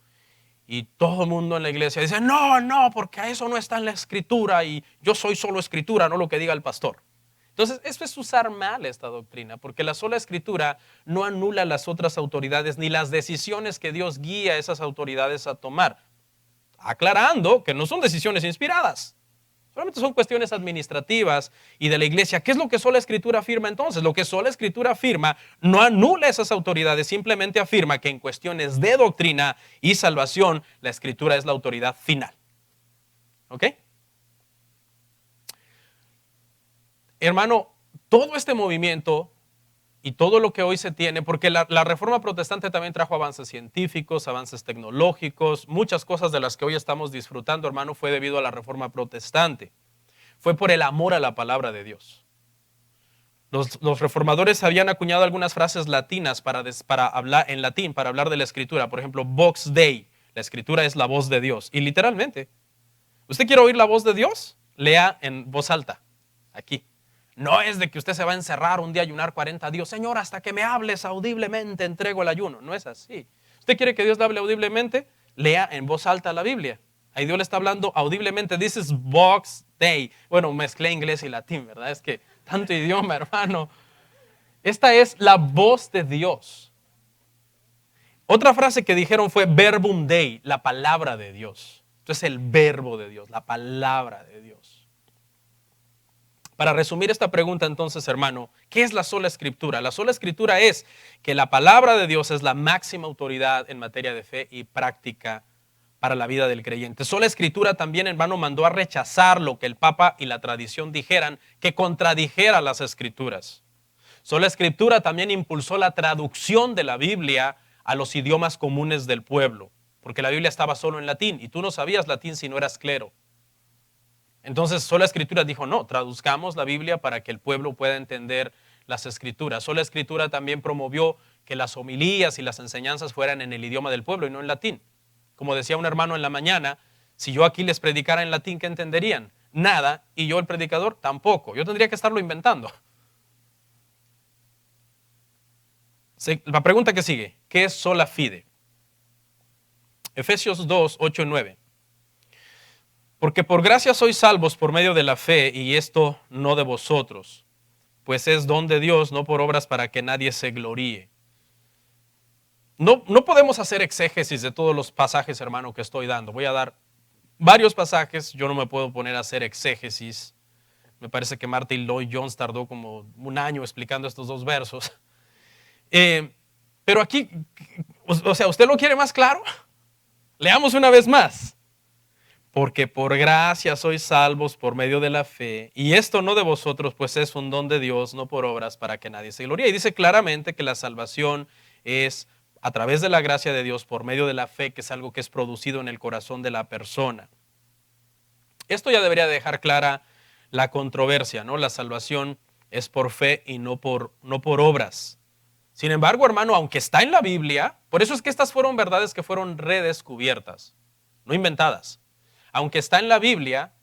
S2: Y todo el mundo en la iglesia dice, no, porque a eso no está en la Escritura y yo soy solo Escritura, no lo que diga el pastor. Entonces, eso es usar mal esta doctrina, porque la sola Escritura no anula las otras autoridades ni las decisiones que Dios guía a esas autoridades a tomar. Aclarando que no son decisiones inspiradas. Solamente son cuestiones administrativas y de la iglesia. ¿Qué es lo que sola Escritura afirma entonces? Lo que sola Escritura afirma no anula esas autoridades, simplemente afirma que en cuestiones de doctrina y salvación, la Escritura es la autoridad final. ¿Ok? Hermano, todo este movimiento y todo lo que hoy se tiene, porque la Reforma Protestante también trajo avances científicos, avances tecnológicos, muchas cosas de las que hoy estamos disfrutando, hermano, fue debido a la Reforma Protestante. Fue por el amor a la palabra de Dios. Los reformadores habían acuñado algunas frases latinas para hablar en latín, para hablar de la Escritura. Por ejemplo, Vox Dei, la Escritura es la voz de Dios. Y literalmente, ¿usted quiere oír la voz de Dios? Lea en voz alta, aquí. No es de que usted se va a encerrar un día a ayunar 40 días. Señor, hasta que me hables audiblemente entrego el ayuno. No es así. ¿Usted quiere que Dios le hable audiblemente? Lea en voz alta la Biblia. Ahí Dios le está hablando audiblemente. This is Vox Dei. Bueno, mezclé inglés y latín, ¿verdad? Es que tanto idioma, hermano. Esta es la voz de Dios. Otra frase que dijeron fue Verbum Dei, la palabra de Dios. Entonces el verbo de Dios, la palabra de Dios. Para resumir esta pregunta entonces, hermano, ¿qué es la sola Escritura? La sola Escritura es que la palabra de Dios es la máxima autoridad en materia de fe y práctica para la vida del creyente. Sola Escritura también, hermano, mandó a rechazar lo que el Papa y la tradición dijeran que contradijera las Escrituras. Sola Escritura también impulsó la traducción de la Biblia a los idiomas comunes del pueblo, porque la Biblia estaba solo en latín y tú no sabías latín si no eras clero. Entonces, sola Escritura dijo, no, traduzcamos la Biblia para que el pueblo pueda entender las Escrituras. Sola Escritura también promovió que las homilías y las enseñanzas fueran en el idioma del pueblo y no en latín. Como decía un hermano en la mañana, si yo aquí les predicara en latín, ¿qué entenderían? Nada, y yo el predicador tampoco. Yo tendría que estarlo inventando. La pregunta que sigue, ¿qué es sola fide? Efesios 2, 8 y 9. Porque por gracia sois salvos por medio de la fe, y esto no de vosotros, pues es don de Dios, no por obras para que nadie se gloríe. No podemos hacer exégesis de todos los pasajes, hermano, que estoy dando. Voy a dar varios pasajes, yo no me puedo poner a hacer exégesis. Me parece que Martin Lloyd Jones tardó como un año explicando estos 2 versos. Pero aquí, o sea, ¿usted lo quiere más claro? Leamos una vez más. Porque por gracia sois salvos por medio de la fe, y esto no de vosotros, pues es un don de Dios, no por obras para que nadie se gloríe. Y dice claramente que la salvación es a través de la gracia de Dios, por medio de la fe, que es algo que es producido en el corazón de la persona. Esto ya debería dejar clara la controversia, ¿no? La salvación es por fe y no por obras. Sin embargo, hermano, aunque está en la Biblia, por eso es que estas fueron verdades que fueron redescubiertas, no inventadas. Aunque está en la Biblia,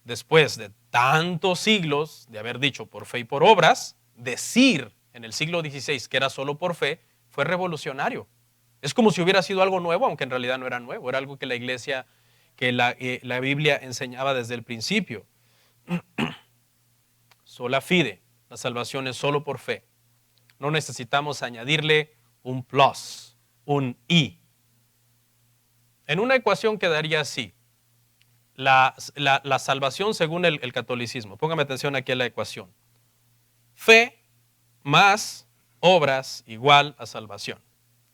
S2: después de tantos siglos de haber dicho por fe y por obras, decir en el siglo XVI que era solo por fe fue revolucionario. Es como si hubiera sido algo nuevo, aunque en realidad no era nuevo, era algo que la iglesia, que la Biblia enseñaba desde el principio. Sola fide, la salvación es solo por fe. no necesitamos añadirle un plus, un y. En una ecuación quedaría así. La salvación según el catolicismo. Póngame atención aquí a la ecuación. Fe más obras igual a salvación.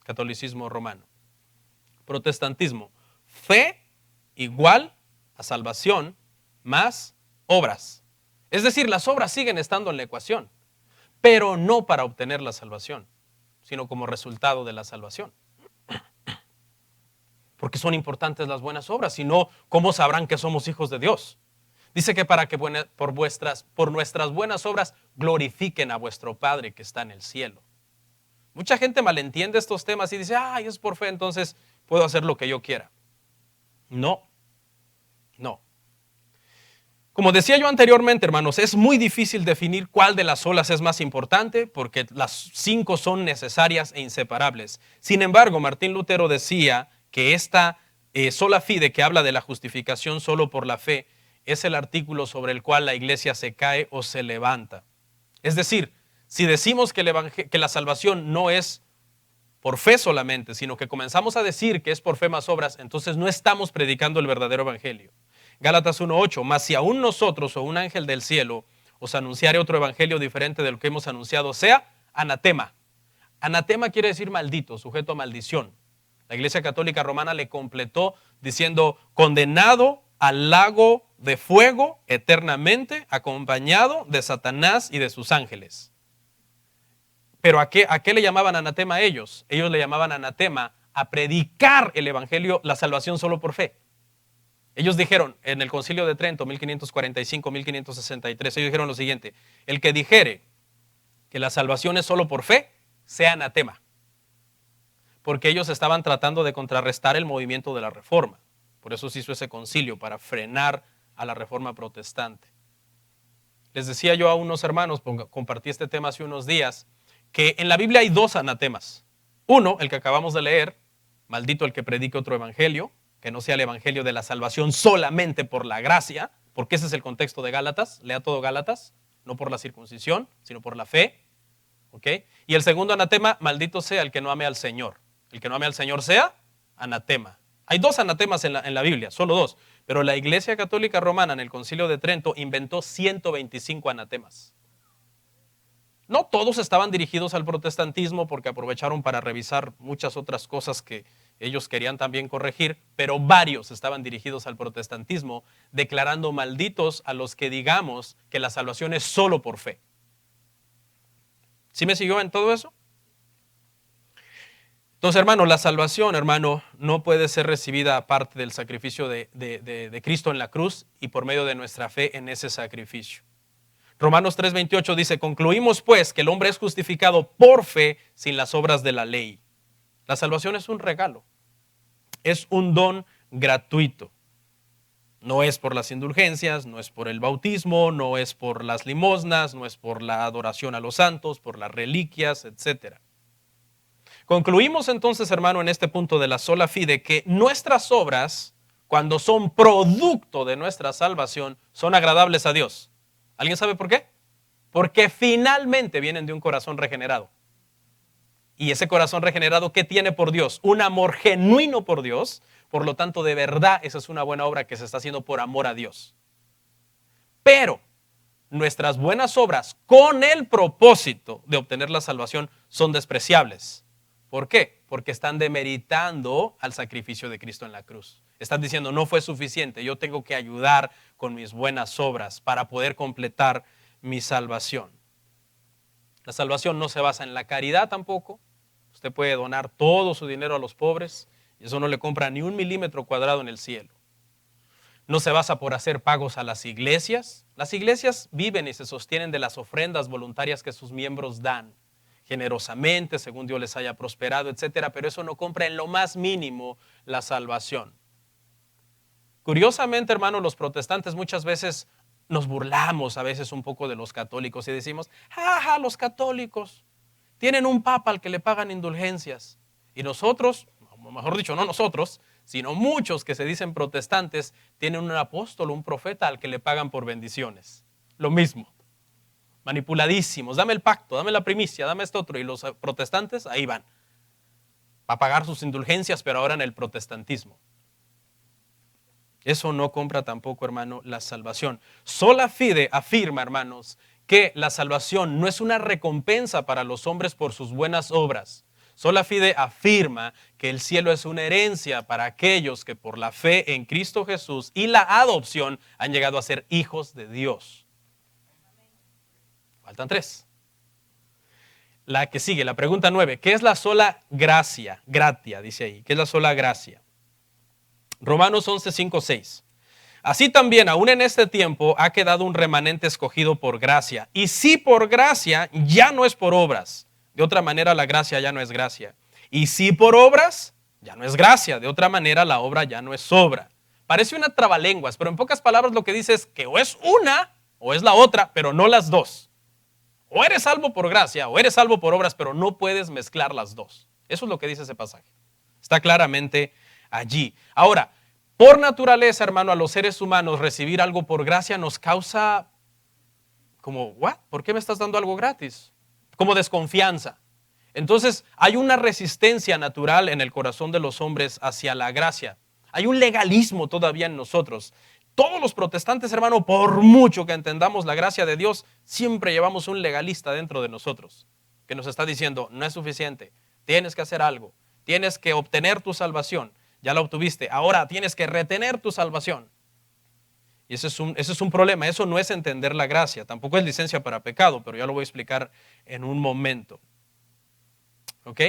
S2: Catolicismo romano. Protestantismo. Fe igual a salvación más obras. Es decir, las obras siguen estando en la ecuación, pero no para obtener la salvación, sino como resultado de la salvación. Porque son importantes las buenas obras, si no, ¿cómo sabrán que somos hijos de Dios? Dice que para que por nuestras buenas obras glorifiquen a vuestro Padre que está en el cielo. Mucha gente malentiende estos temas y dice, ay, es por fe, entonces puedo hacer lo que yo quiera. No. Como decía yo anteriormente, hermanos, es muy difícil definir cuál de las olas es más importante porque las 5 son necesarias e inseparables. Sin embargo, Martín Lutero decía que esta sola fide, que habla de la justificación solo por la fe, es el artículo sobre el cual la iglesia se cae o se levanta. Es decir, si decimos que la salvación no es por fe solamente, sino que comenzamos a decir que es por fe más obras, entonces no estamos predicando el verdadero evangelio. Gálatas 1:8, mas si aún nosotros o un ángel del cielo os anunciare otro evangelio diferente de lo que hemos anunciado, sea anatema. Anatema quiere decir maldito, sujeto a maldición. La Iglesia Católica Romana le completó diciendo condenado al lago de fuego eternamente, acompañado de Satanás y de sus ángeles. Pero ¿a qué le llamaban anatema a ellos? Ellos le llamaban anatema a predicar el evangelio, la salvación solo por fe. Ellos dijeron en el Concilio de Trento, 1545-1563, ellos dijeron lo siguiente: el que dijere que la salvación es solo por fe, sea anatema. Porque ellos estaban tratando de contrarrestar el movimiento de la Reforma. Por eso se hizo ese concilio, para frenar a la Reforma protestante. Les decía yo a unos hermanos, compartí este tema hace unos días, que en la Biblia hay 2 anatemas. Uno, el que acabamos de leer, maldito el que predique otro evangelio, que no sea el evangelio de la salvación solamente por la gracia, porque ese es el contexto de Gálatas, lea todo Gálatas, no por la circuncisión, sino por la fe. ¿Okay? Y el segundo anatema, maldito sea el que no ame al Señor. El que no ame al Señor sea anatema. Hay 2 anatemas en la Biblia, solo 2, pero la Iglesia Católica Romana en el Concilio de Trento inventó 125 anatemas. No todos estaban dirigidos al protestantismo porque aprovecharon para revisar muchas otras cosas que ellos querían también corregir, pero varios estaban dirigidos al protestantismo, declarando malditos a los que digamos que la salvación es solo por fe. ¿Sí me siguió en todo eso? Entonces, hermano, la salvación, hermano, no puede ser recibida aparte del sacrificio de Cristo en la cruz y por medio de nuestra fe en ese sacrificio. Romanos 3:28 dice, concluimos pues que el hombre es justificado por fe sin las obras de la ley. La salvación es un regalo, es un don gratuito. No es por las indulgencias, no es por el bautismo, no es por las limosnas, no es por la adoración a los santos, por las reliquias, etc. Concluimos entonces, hermano, en este punto de la sola fide, que nuestras obras, cuando son producto de nuestra salvación, son agradables a Dios. ¿Alguien sabe por qué? Porque finalmente vienen de un corazón regenerado. Y ese corazón regenerado, ¿qué tiene por Dios? Un amor genuino por Dios. Por lo tanto, de verdad, esa es una buena obra que se está haciendo por amor a Dios. Pero nuestras buenas obras, con el propósito de obtener la salvación, son despreciables. ¿Por qué? Porque están demeritando al sacrificio de Cristo en la cruz. Están diciendo, no fue suficiente, yo tengo que ayudar con mis buenas obras para poder completar mi salvación. La salvación no se basa en la caridad tampoco. Usted puede donar todo su dinero a los pobres y eso no le compra ni 1 milímetro cuadrado en el cielo. No se basa por hacer pagos a las iglesias. Las iglesias viven y se sostienen de las ofrendas voluntarias que sus miembros dan generosamente, según Dios les haya prosperado, etcétera, pero eso no compra en lo más mínimo la salvación. Curiosamente, hermano, los protestantes muchas veces nos burlamos a veces un poco de los católicos y decimos, jaja, los católicos tienen un papa al que le pagan indulgencias. Y nosotros, mejor dicho, no nosotros, sino muchos que se dicen protestantes, tienen un apóstol, un profeta al que le pagan por bendiciones. Lo mismo. manipuladísimos. Dame el pacto, dame la primicia, dame esto otro. Y los protestantes ahí van a pagar sus indulgencias, pero ahora en el protestantismo. Eso no compra tampoco, hermano, la salvación. Sola fide afirma, hermanos, que la salvación no es una recompensa para los hombres por sus buenas obras. Sola fide afirma que el cielo es una herencia para aquellos que por la fe en Cristo Jesús y la adopción han llegado a ser hijos de Dios. Faltan 3. La que sigue, la pregunta 9. ¿Qué es la sola gracia? Gratia, dice ahí. ¿Qué es la sola gracia? Romanos 11, 5, 6. Así también, aún en este tiempo, ha quedado un remanente escogido por gracia. Y si por gracia, ya no es por obras. De otra manera, la gracia ya no es gracia. Y si por obras, ya no es gracia. De otra manera, la obra ya no es obra. Parece una trabalenguas, pero en pocas palabras lo que dice es que o es una o es la otra, pero no las dos. O eres salvo por gracia o eres salvo por obras, pero no puedes mezclar las dos. Eso es lo que dice ese pasaje. Está claramente allí. Ahora, por naturaleza, hermano, a los seres humanos recibir algo por gracia nos causa como, ¿what? ¿Por qué me estás dando algo gratis? Como desconfianza. Entonces, hay una resistencia natural en el corazón de los hombres hacia la gracia. Hay un legalismo todavía en nosotros. Todos los protestantes, hermano, por mucho que entendamos la gracia de Dios, siempre llevamos un legalista dentro de nosotros que nos está diciendo, no es suficiente, tienes que hacer algo, tienes que obtener tu salvación. Ya la obtuviste, ahora tienes que retener tu salvación. Y ese es un problema, eso no es entender la gracia, tampoco es licencia para pecado, pero ya lo voy a explicar en un momento. ¿Ok?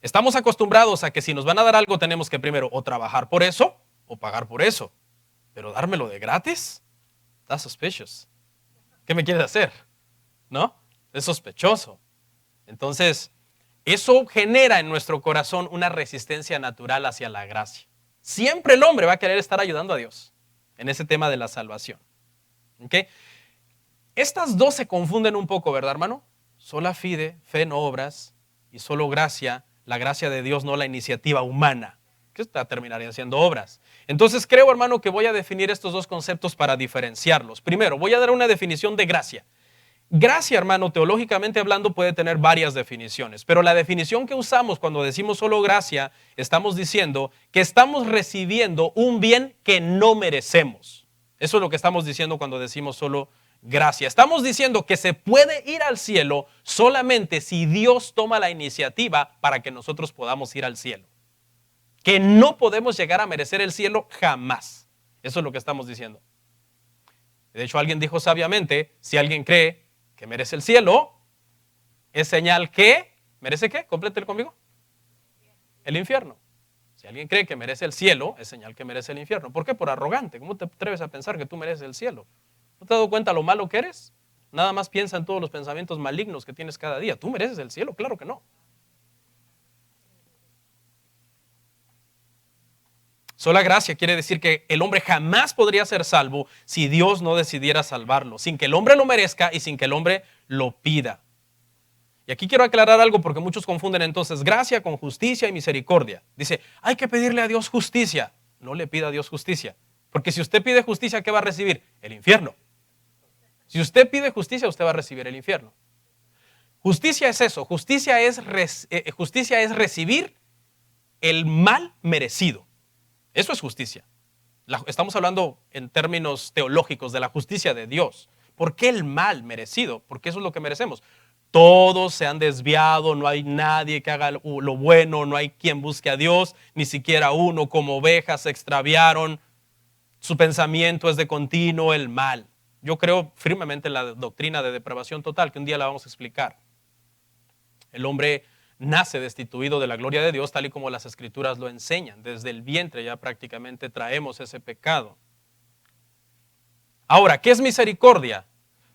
S2: Estamos acostumbrados a que si nos van a dar algo tenemos que primero o trabajar por eso o pagar por eso. Pero dármelo de gratis, that's suspicious. ¿Qué me quieres hacer? ¿No? Es sospechoso. Entonces, eso genera en nuestro corazón una resistencia natural hacia la gracia. Siempre el hombre va a querer estar ayudando a Dios en ese tema de la salvación. ¿Okay? Estas dos se confunden un poco, ¿verdad, hermano? Sola fide, fe en obras, y solo gracia, la gracia de Dios, no la iniciativa humana, que terminarían siendo obras. Entonces creo, hermano, que voy a definir estos dos conceptos para diferenciarlos. Primero, voy a dar una definición de gracia. Gracia, hermano, teológicamente hablando, puede tener varias definiciones, pero la definición que usamos cuando decimos solo gracia, estamos diciendo que estamos recibiendo un bien que no merecemos. Eso es lo que estamos diciendo cuando decimos solo gracia. Estamos diciendo que se puede ir al cielo solamente si Dios toma la iniciativa para que nosotros podamos ir al cielo. Que no podemos llegar a merecer el cielo jamás. Eso es lo que estamos diciendo. De hecho, alguien dijo sabiamente, si alguien cree que merece el cielo, es señal que, ¿merece qué? Complételo conmigo. El infierno. Si alguien cree que merece el cielo, es señal que merece el infierno. ¿Por qué? Por arrogante. ¿Cómo te atreves a pensar que tú mereces el cielo? ¿No te has dado cuenta lo malo que eres? Nada más piensa en todos los pensamientos malignos que tienes cada día. ¿Tú mereces el cielo? Claro que no. Sola gracia quiere decir que el hombre jamás podría ser salvo si Dios no decidiera salvarlo, sin que el hombre lo merezca y sin que el hombre lo pida. Y aquí quiero aclarar algo porque muchos confunden entonces gracia con justicia y misericordia. Dice, hay que pedirle a Dios justicia. No le pida a Dios justicia, porque si usted pide justicia, ¿qué va a recibir? El infierno. Si usted pide justicia, usted va a recibir el infierno. Justicia es eso, justicia es recibir el mal merecido. Eso es justicia. Estamos hablando en términos teológicos de la justicia de Dios. ¿Por qué el mal merecido? Porque eso es lo que merecemos. Todos se han desviado, no hay nadie que haga lo bueno, no hay quien busque a Dios, ni siquiera uno, como ovejas se extraviaron. Su pensamiento es de continuo el mal. Yo creo firmemente en la doctrina de depravación total, que un día la vamos a explicar. El hombre nace destituido de la gloria de Dios, tal y como las Escrituras lo enseñan. Desde el vientre ya prácticamente traemos ese pecado. Ahora, ¿qué es misericordia?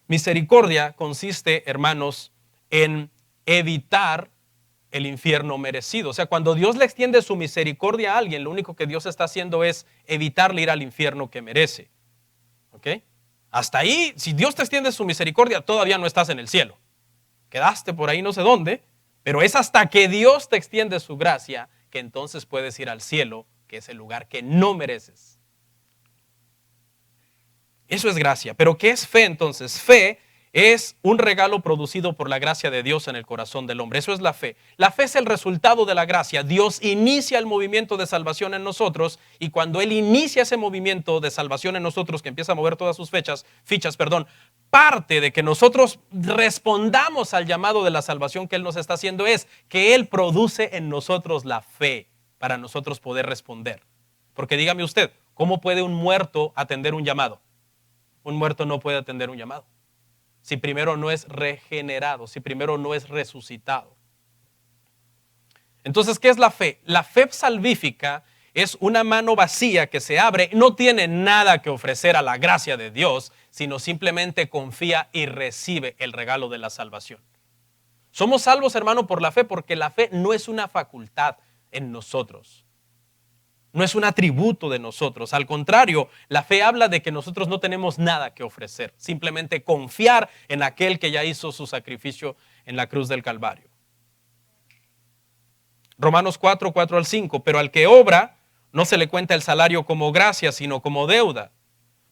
S2: Misericordia consiste, hermanos, en evitar el infierno merecido. O sea, cuando Dios le extiende su misericordia a alguien, lo único que Dios está haciendo es evitarle ir al infierno que merece. ¿Ok? Hasta ahí, si Dios te extiende su misericordia, todavía no estás en el cielo. Quedaste por ahí no sé dónde, pero es hasta que Dios te extiende su gracia que entonces puedes ir al cielo, que es el lugar que no mereces. Eso es gracia. ¿Pero qué es fe entonces? Fe Es un regalo producido por la gracia de Dios en el corazón del hombre. Eso es la fe. La fe es el resultado de la gracia. Dios inicia el movimiento de salvación en nosotros y cuando Él inicia ese movimiento de salvación en nosotros, que empieza a mover todas sus fichas, parte de que nosotros respondamos al llamado de la salvación que Él nos está haciendo es que Él produce en nosotros la fe para nosotros poder responder. Porque dígame usted, ¿cómo puede un muerto atender un llamado? Un muerto no puede atender un llamado si primero no es regenerado, si primero no es resucitado. Entonces, ¿qué es la fe? La fe salvífica es una mano vacía que se abre, no tiene nada que ofrecer a la gracia de Dios, sino simplemente confía y recibe el regalo de la salvación. Somos salvos, hermano, por la fe, porque la fe no es una facultad en nosotros. No es un atributo de nosotros. Al contrario, la fe habla de que nosotros no tenemos nada que ofrecer. Simplemente confiar en aquel que ya hizo su sacrificio en la cruz del Calvario. Romanos 4 al 5. Pero al que obra, no se le cuenta el salario como gracia, sino como deuda.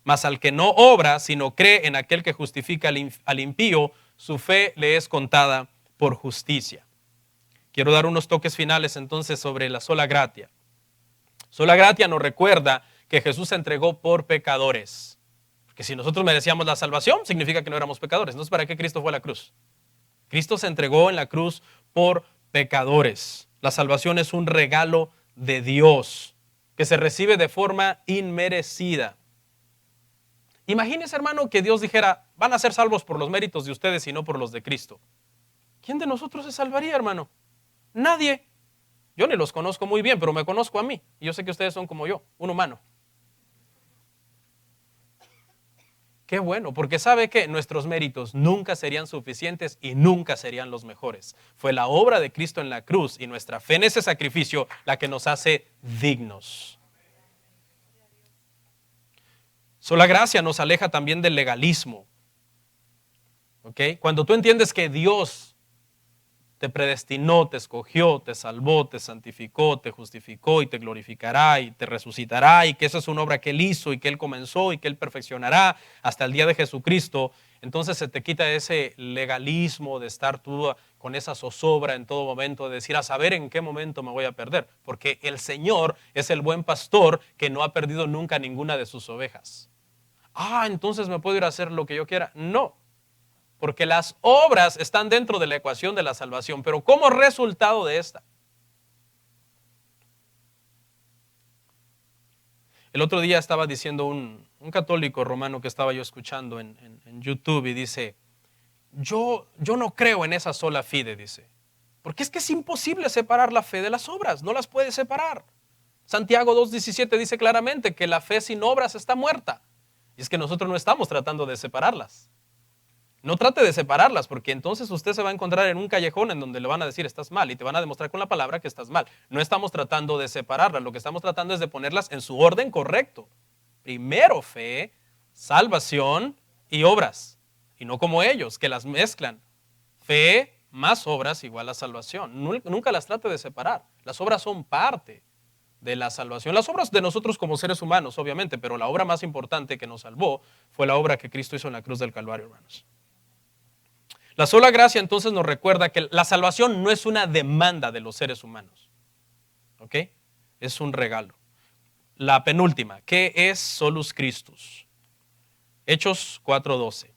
S2: Mas al que no obra, sino cree en aquel que justifica al impío, su fe le es contada por justicia. Quiero dar unos toques finales entonces sobre la sola gratia. Sola gratia nos recuerda que Jesús se entregó por pecadores. Porque si nosotros merecíamos la salvación, significa que no éramos pecadores. Entonces, ¿para qué Cristo fue a la cruz? Cristo se entregó en la cruz por pecadores. La salvación es un regalo de Dios que se recibe de forma inmerecida. Imagínese, hermano, que Dios dijera, van a ser salvos por los méritos de ustedes y no por los de Cristo. ¿Quién de nosotros se salvaría, hermano? Nadie. Yo ni los conozco muy bien, pero me conozco a mí. Y yo sé que ustedes son como yo, un humano. Qué bueno, porque sabe que nuestros méritos nunca serían suficientes y nunca serían los mejores. Fue la obra de Cristo en la cruz y nuestra fe en ese sacrificio la que nos hace dignos. Sola gracia nos aleja también del legalismo. ¿Ok? Cuando tú entiendes que Dios te predestinó, te escogió, te salvó, te santificó, te justificó y te glorificará y te resucitará y que esa es una obra que Él hizo y que Él comenzó y que Él perfeccionará hasta el día de Jesucristo, entonces se te quita ese legalismo de estar tú con esa zozobra en todo momento, de decir a saber en qué momento me voy a perder, porque el Señor es el buen pastor que no ha perdido nunca ninguna de sus ovejas. Entonces me puedo ir a hacer lo que yo quiera. No. Porque las obras están dentro de la ecuación de la salvación, pero como resultado de esta. El otro día estaba diciendo un católico romano que estaba yo escuchando en YouTube y dice, yo no creo en esa sola fide, dice, porque es que es imposible separar la fe de las obras, no las puede separar. Santiago 2:17 dice claramente que la fe sin obras está muerta. Y es que nosotros no estamos tratando de separarlas. No trate de separarlas porque entonces usted se va a encontrar en un callejón en donde le van a decir estás mal y te van a demostrar con la palabra que estás mal. No estamos tratando de separarlas, lo que estamos tratando es de ponerlas en su orden correcto. Primero fe, salvación y obras. Y no como ellos, que las mezclan. Fe más obras igual a salvación. Nunca las trate de separar. Las obras son parte de la salvación. Las obras de nosotros como seres humanos, obviamente, pero la obra más importante que nos salvó fue la obra que Cristo hizo en la cruz del Calvario, hermanos. La sola gracia entonces nos recuerda que la salvación no es una demanda de los seres humanos. ¿Ok? Es un regalo. La penúltima, ¿qué es solus Christus? Hechos 4:12.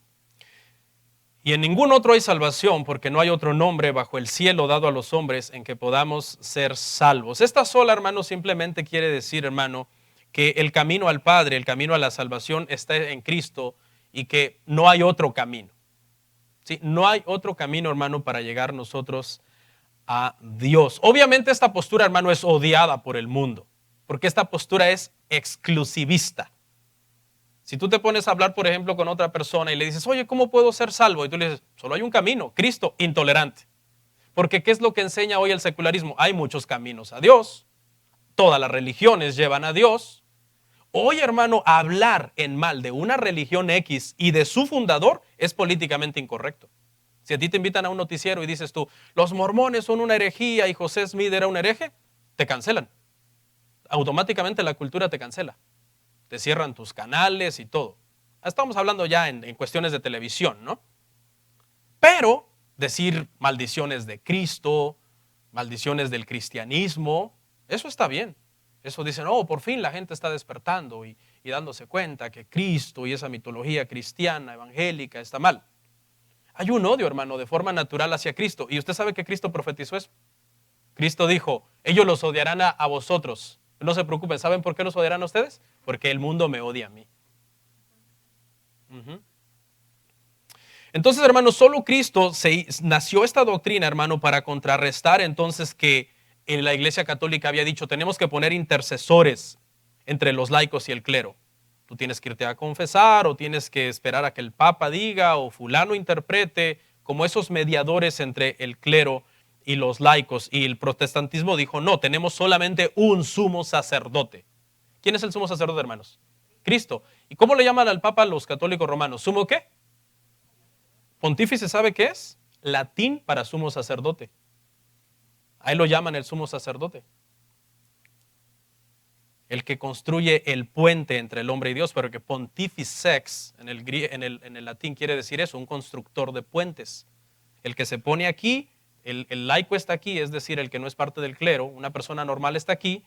S2: Y en ningún otro hay salvación, porque no hay otro nombre bajo el cielo dado a los hombres en que podamos ser salvos. Esta sola, hermano, simplemente quiere decir, hermano, que el camino al Padre, el camino a la salvación está en Cristo y que no hay otro camino. ¿Sí? No hay otro camino, hermano, para llegar nosotros a Dios. Obviamente esta postura, hermano, es odiada por el mundo, porque esta postura es exclusivista. Si tú te pones a hablar, por ejemplo, con otra persona y le dices, oye, ¿cómo puedo ser salvo? Y tú le dices, solo hay un camino, Cristo, intolerante. Porque ¿qué es lo que enseña hoy el secularismo? Hay muchos caminos a Dios, todas las religiones llevan a Dios. Hoy, hermano, hablar en mal de una religión X y de su fundador es políticamente incorrecto. Si a ti te invitan a un noticiero y dices tú, los mormones son una herejía y José Smith era un hereje, te cancelan. Automáticamente la cultura te cancela. Te cierran tus canales y todo. Estamos hablando ya en cuestiones de televisión, ¿no? Pero decir maldiciones de Cristo, maldiciones del cristianismo, eso está bien. Eso dicen, oh, por fin la gente está despertando y dándose cuenta que Cristo y esa mitología cristiana, evangélica, está mal. Hay un odio, hermano, de forma natural hacia Cristo. Y usted sabe que Cristo profetizó eso. Cristo dijo, ellos los odiarán a vosotros. No se preocupen, ¿saben por qué los odiarán a ustedes? Porque el mundo me odia a mí. Entonces, hermano, solo Cristo nació esta doctrina, hermano, para contrarrestar entonces que en la Iglesia Católica había dicho, tenemos que poner intercesores entre los laicos y el clero. Tú tienes que irte a confesar o tienes que esperar a que el Papa diga o fulano interprete, como esos mediadores entre el clero y los laicos. Y el protestantismo dijo, no, tenemos solamente un sumo sacerdote. ¿Quién es el sumo sacerdote, hermanos? Cristo. ¿Y cómo le llaman al Papa los católicos romanos? ¿Sumo qué? Pontífice, ¿sabe qué es? Latín para sumo sacerdote. Ahí lo llaman el sumo sacerdote. El que construye el puente entre el hombre y Dios, pero que pontificex en el latín quiere decir eso, un constructor de puentes. El que se pone aquí, el laico está aquí, es decir, el que no es parte del clero, una persona normal está aquí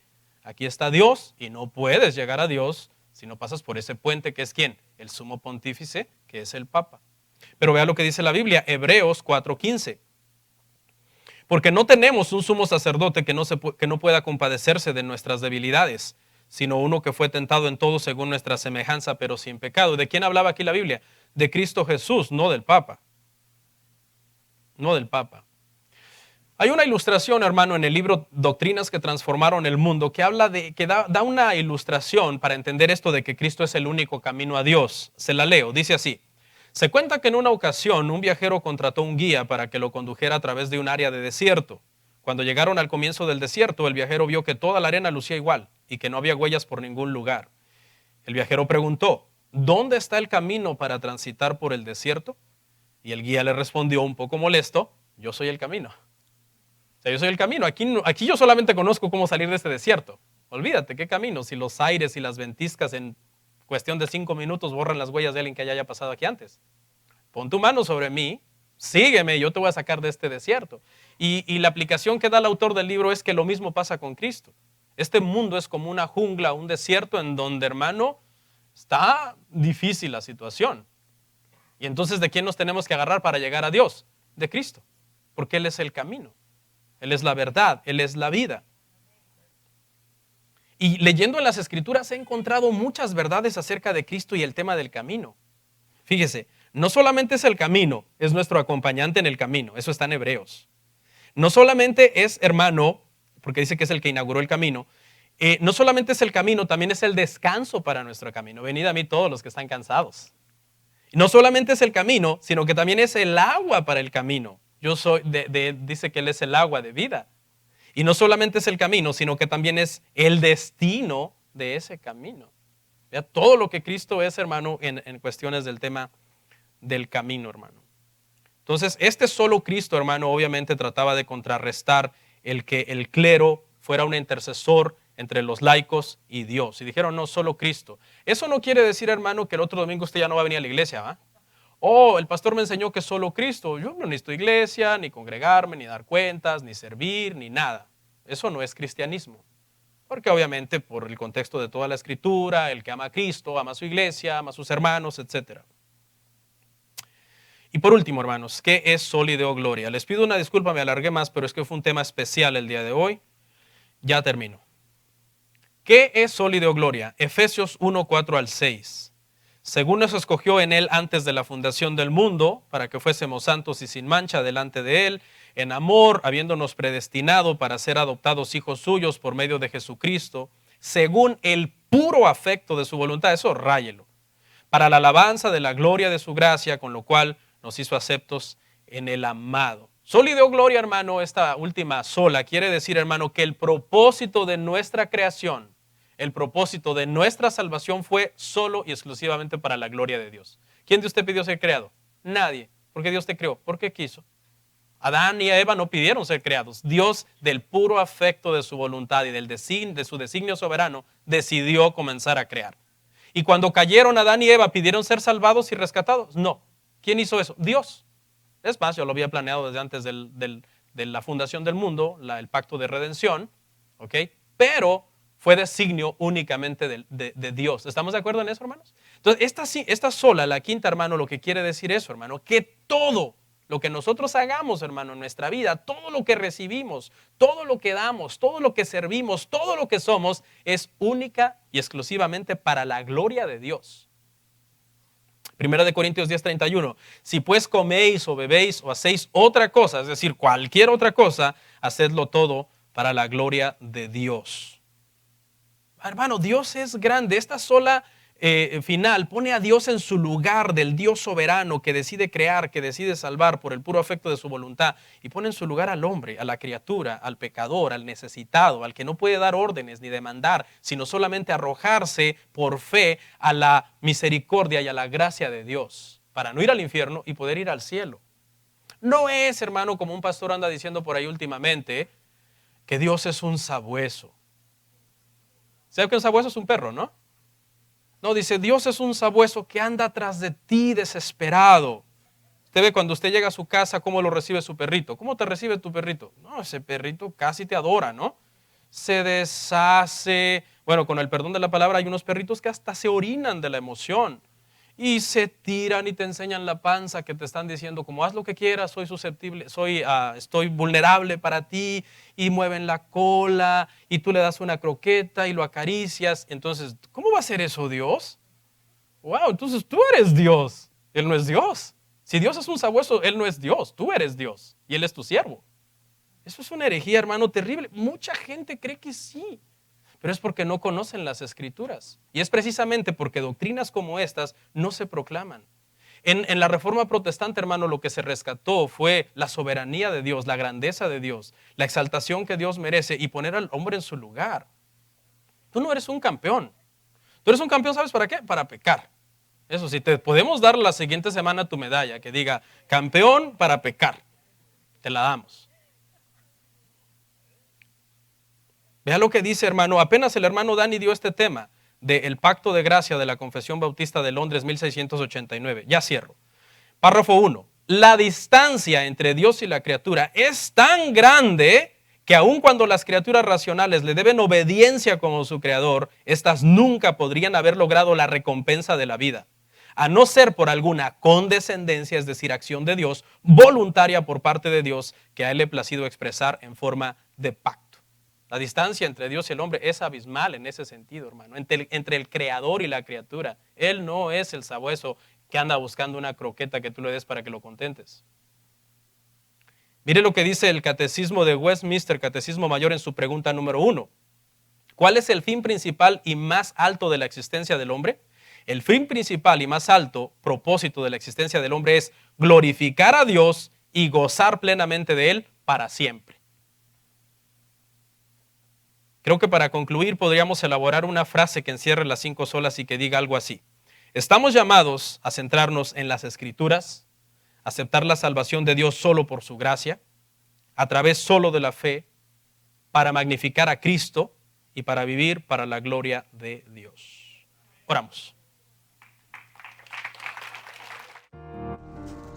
S2: está Dios y no puedes llegar a Dios si no pasas por ese puente que es ¿quién? El sumo pontífice, que es el Papa. Pero vea lo que dice la Biblia, Hebreos 4:15. Porque no tenemos un sumo sacerdote que no pueda compadecerse de nuestras debilidades, sino uno que fue tentado en todo según nuestra semejanza, pero sin pecado. ¿De quién hablaba aquí la Biblia? De Cristo Jesús, no del Papa. No del Papa. Hay una ilustración, hermano, en el libro Doctrinas que transformaron el mundo, que habla que da una ilustración para entender esto de que Cristo es el único camino a Dios. Se la leo, dice así. Se cuenta que en una ocasión un viajero contrató un guía para que lo condujera a través de un área de desierto. Cuando llegaron al comienzo del desierto, el viajero vio que toda la arena lucía igual y que no había huellas por ningún lugar. El viajero preguntó, ¿dónde está el camino para transitar por el desierto? Y el guía le respondió un poco molesto, yo soy el camino. O sea, yo soy el camino. Aquí yo solamente conozco cómo salir de este desierto. Olvídate, ¿qué camino? Si los aires y las ventiscas en cuestión de 5 minutos borran las huellas de alguien que haya pasado aquí antes. Pon tu mano sobre mí, sígueme, yo te voy a sacar de este desierto. Y la aplicación que da el autor del libro es que lo mismo pasa con Cristo. Este mundo es como una jungla, un desierto en donde, hermano, está difícil la situación. Y entonces, ¿de quién nos tenemos que agarrar para llegar a Dios? De Cristo, porque Él es el camino, Él es la verdad, Él es la vida. Y leyendo en las Escrituras he encontrado muchas verdades acerca de Cristo y el tema del camino. Fíjese, no solamente es el camino, es nuestro acompañante en el camino, eso está en Hebreos. No solamente es, hermano, porque dice que es el que inauguró el camino, no solamente es el camino, también es el descanso para nuestro camino. Venid a mí todos los que están cansados. No solamente es el camino, sino que también es el agua para el camino. Dice que Él es el agua de vida. Y no solamente es el camino, sino que también es el destino de ese camino. Vea todo lo que Cristo es, hermano, en cuestiones del tema del camino, hermano. Entonces, este solo Cristo, hermano, obviamente trataba de contrarrestar el que el clero fuera un intercesor entre los laicos y Dios. Y dijeron, no, solo Cristo. Eso no quiere decir, hermano, que el otro domingo usted ya no va a venir a la iglesia, ¿va? Oh, el pastor me enseñó que solo Cristo. Yo no necesito iglesia, ni congregarme, ni dar cuentas, ni servir, ni nada. Eso no es cristianismo. Porque obviamente por el contexto de toda la Escritura, el que ama a Cristo, ama a su iglesia, ama a sus hermanos, etc. Y por último, hermanos, ¿qué es sol y deo gloria? Les pido una disculpa, me alargué más, pero es que fue un tema especial el día de hoy. Ya termino. ¿Qué es sol y deo gloria? Efesios 1, 4 al 6. Según nos escogió en Él antes de la fundación del mundo, para que fuésemos santos y sin mancha delante de Él, en amor, habiéndonos predestinado para ser adoptados hijos suyos por medio de Jesucristo, según el puro afecto de su voluntad, eso ráyelo, para la alabanza de la gloria de su gracia, con lo cual nos hizo aceptos en el amado. Sol y deo gloria, hermano, esta última sola, quiere decir, hermano, que el propósito de nuestra creación, el propósito de nuestra salvación fue solo y exclusivamente para la gloria de Dios. ¿Quién de usted pidió ser creado? Nadie. ¿Por qué Dios te creó? Porque quiso. Adán y Eva no pidieron ser creados. Dios, del puro afecto de su voluntad y de su designio soberano, decidió comenzar a crear. Y cuando cayeron Adán y Eva, ¿pidieron ser salvados y rescatados? No. ¿Quién hizo eso? Dios. Es más, yo lo había planeado desde antes de la fundación del mundo, el pacto de redención, ¿ok? Pero fue designio únicamente de Dios. ¿Estamos de acuerdo en eso, hermanos? Entonces, esta sola, la quinta, hermano, lo que quiere decir eso, hermano, que todo lo que nosotros hagamos, hermano, en nuestra vida, todo lo que recibimos, todo lo que damos, todo lo que servimos, todo lo que somos, es única y exclusivamente para la gloria de Dios. 1 Corintios 10:31, si pues coméis o bebéis o hacéis otra cosa, es decir, cualquier otra cosa, hacedlo todo para la gloria de Dios. Hermano, Dios es grande. Esta sola final pone a Dios en su lugar del Dios soberano que decide crear, que decide salvar por el puro afecto de su voluntad, y pone en su lugar al hombre, a la criatura, al pecador, al necesitado, al que no puede dar órdenes ni demandar, sino solamente arrojarse por fe a la misericordia y a la gracia de Dios, para no ir al infierno y poder ir al cielo. No es, hermano, como un pastor anda diciendo por ahí últimamente, que Dios es un sabueso. ¿Sabe que un sabueso es un perro, no? No, dice, Dios es un sabueso que anda atrás de ti desesperado. Usted ve cuando usted llega a su casa, ¿cómo lo recibe su perrito? ¿Cómo te recibe tu perrito? No, ese perrito casi te adora, ¿no? Se deshace. Bueno, con el perdón de la palabra, hay unos perritos que hasta se orinan de la emoción. Y se tiran y te enseñan la panza, que te están diciendo como haz lo que quieras, soy susceptible, estoy vulnerable para ti, y mueven la cola y tú le das una croqueta y lo acaricias. Entonces, ¿cómo va a ser eso Dios? Wow, entonces tú eres Dios, Él no es Dios. Si Dios es un sabueso, Él no es Dios, tú eres Dios y Él es tu siervo. Eso es una herejía, hermano, terrible. Mucha gente cree que sí, pero es porque no conocen las Escrituras. Y es precisamente porque doctrinas como estas no se proclaman. En la Reforma Protestante, hermano, lo que se rescató fue la soberanía de Dios, la grandeza de Dios, la exaltación que Dios merece y poner al hombre en su lugar. Tú no eres un campeón. Tú eres un campeón, ¿sabes para qué? Para pecar. Eso sí, te podemos dar la siguiente semana tu medalla que diga campeón para pecar. Te la damos. Vea lo que dice, hermano, apenas el hermano Dani dio este tema del pacto de gracia de la Confesión Bautista de Londres 1689. Ya cierro. Párrafo 1. La distancia entre Dios y la criatura es tan grande que aun cuando las criaturas racionales le deben obediencia como su creador, estas nunca podrían haber logrado la recompensa de la vida, a no ser por alguna condescendencia, es decir, acción de Dios, voluntaria por parte de Dios, que a Él le ha placido expresar en forma de pacto. La distancia entre Dios y el hombre es abismal en ese sentido, hermano, entre el creador y la criatura. Él no es el sabueso que anda buscando una croqueta que tú le des para que lo contentes. Mire lo que dice el Catecismo de Westminster, Catecismo Mayor, en su pregunta número 1. ¿Cuál es el fin principal y más alto de la existencia del hombre? El fin principal y más alto propósito de la existencia del hombre es glorificar a Dios y gozar plenamente de Él para siempre. Creo que para concluir podríamos elaborar una frase que encierre las 5 solas y que diga algo así. Estamos llamados a centrarnos en las Escrituras, aceptar la salvación de Dios solo por su gracia, a través solo de la fe, para magnificar a Cristo y para vivir para la gloria de Dios. Oramos.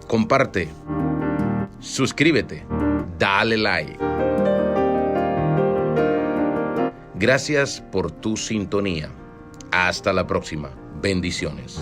S1: Comparte, suscríbete, dale like. Gracias por tu sintonía. Hasta la próxima. Bendiciones.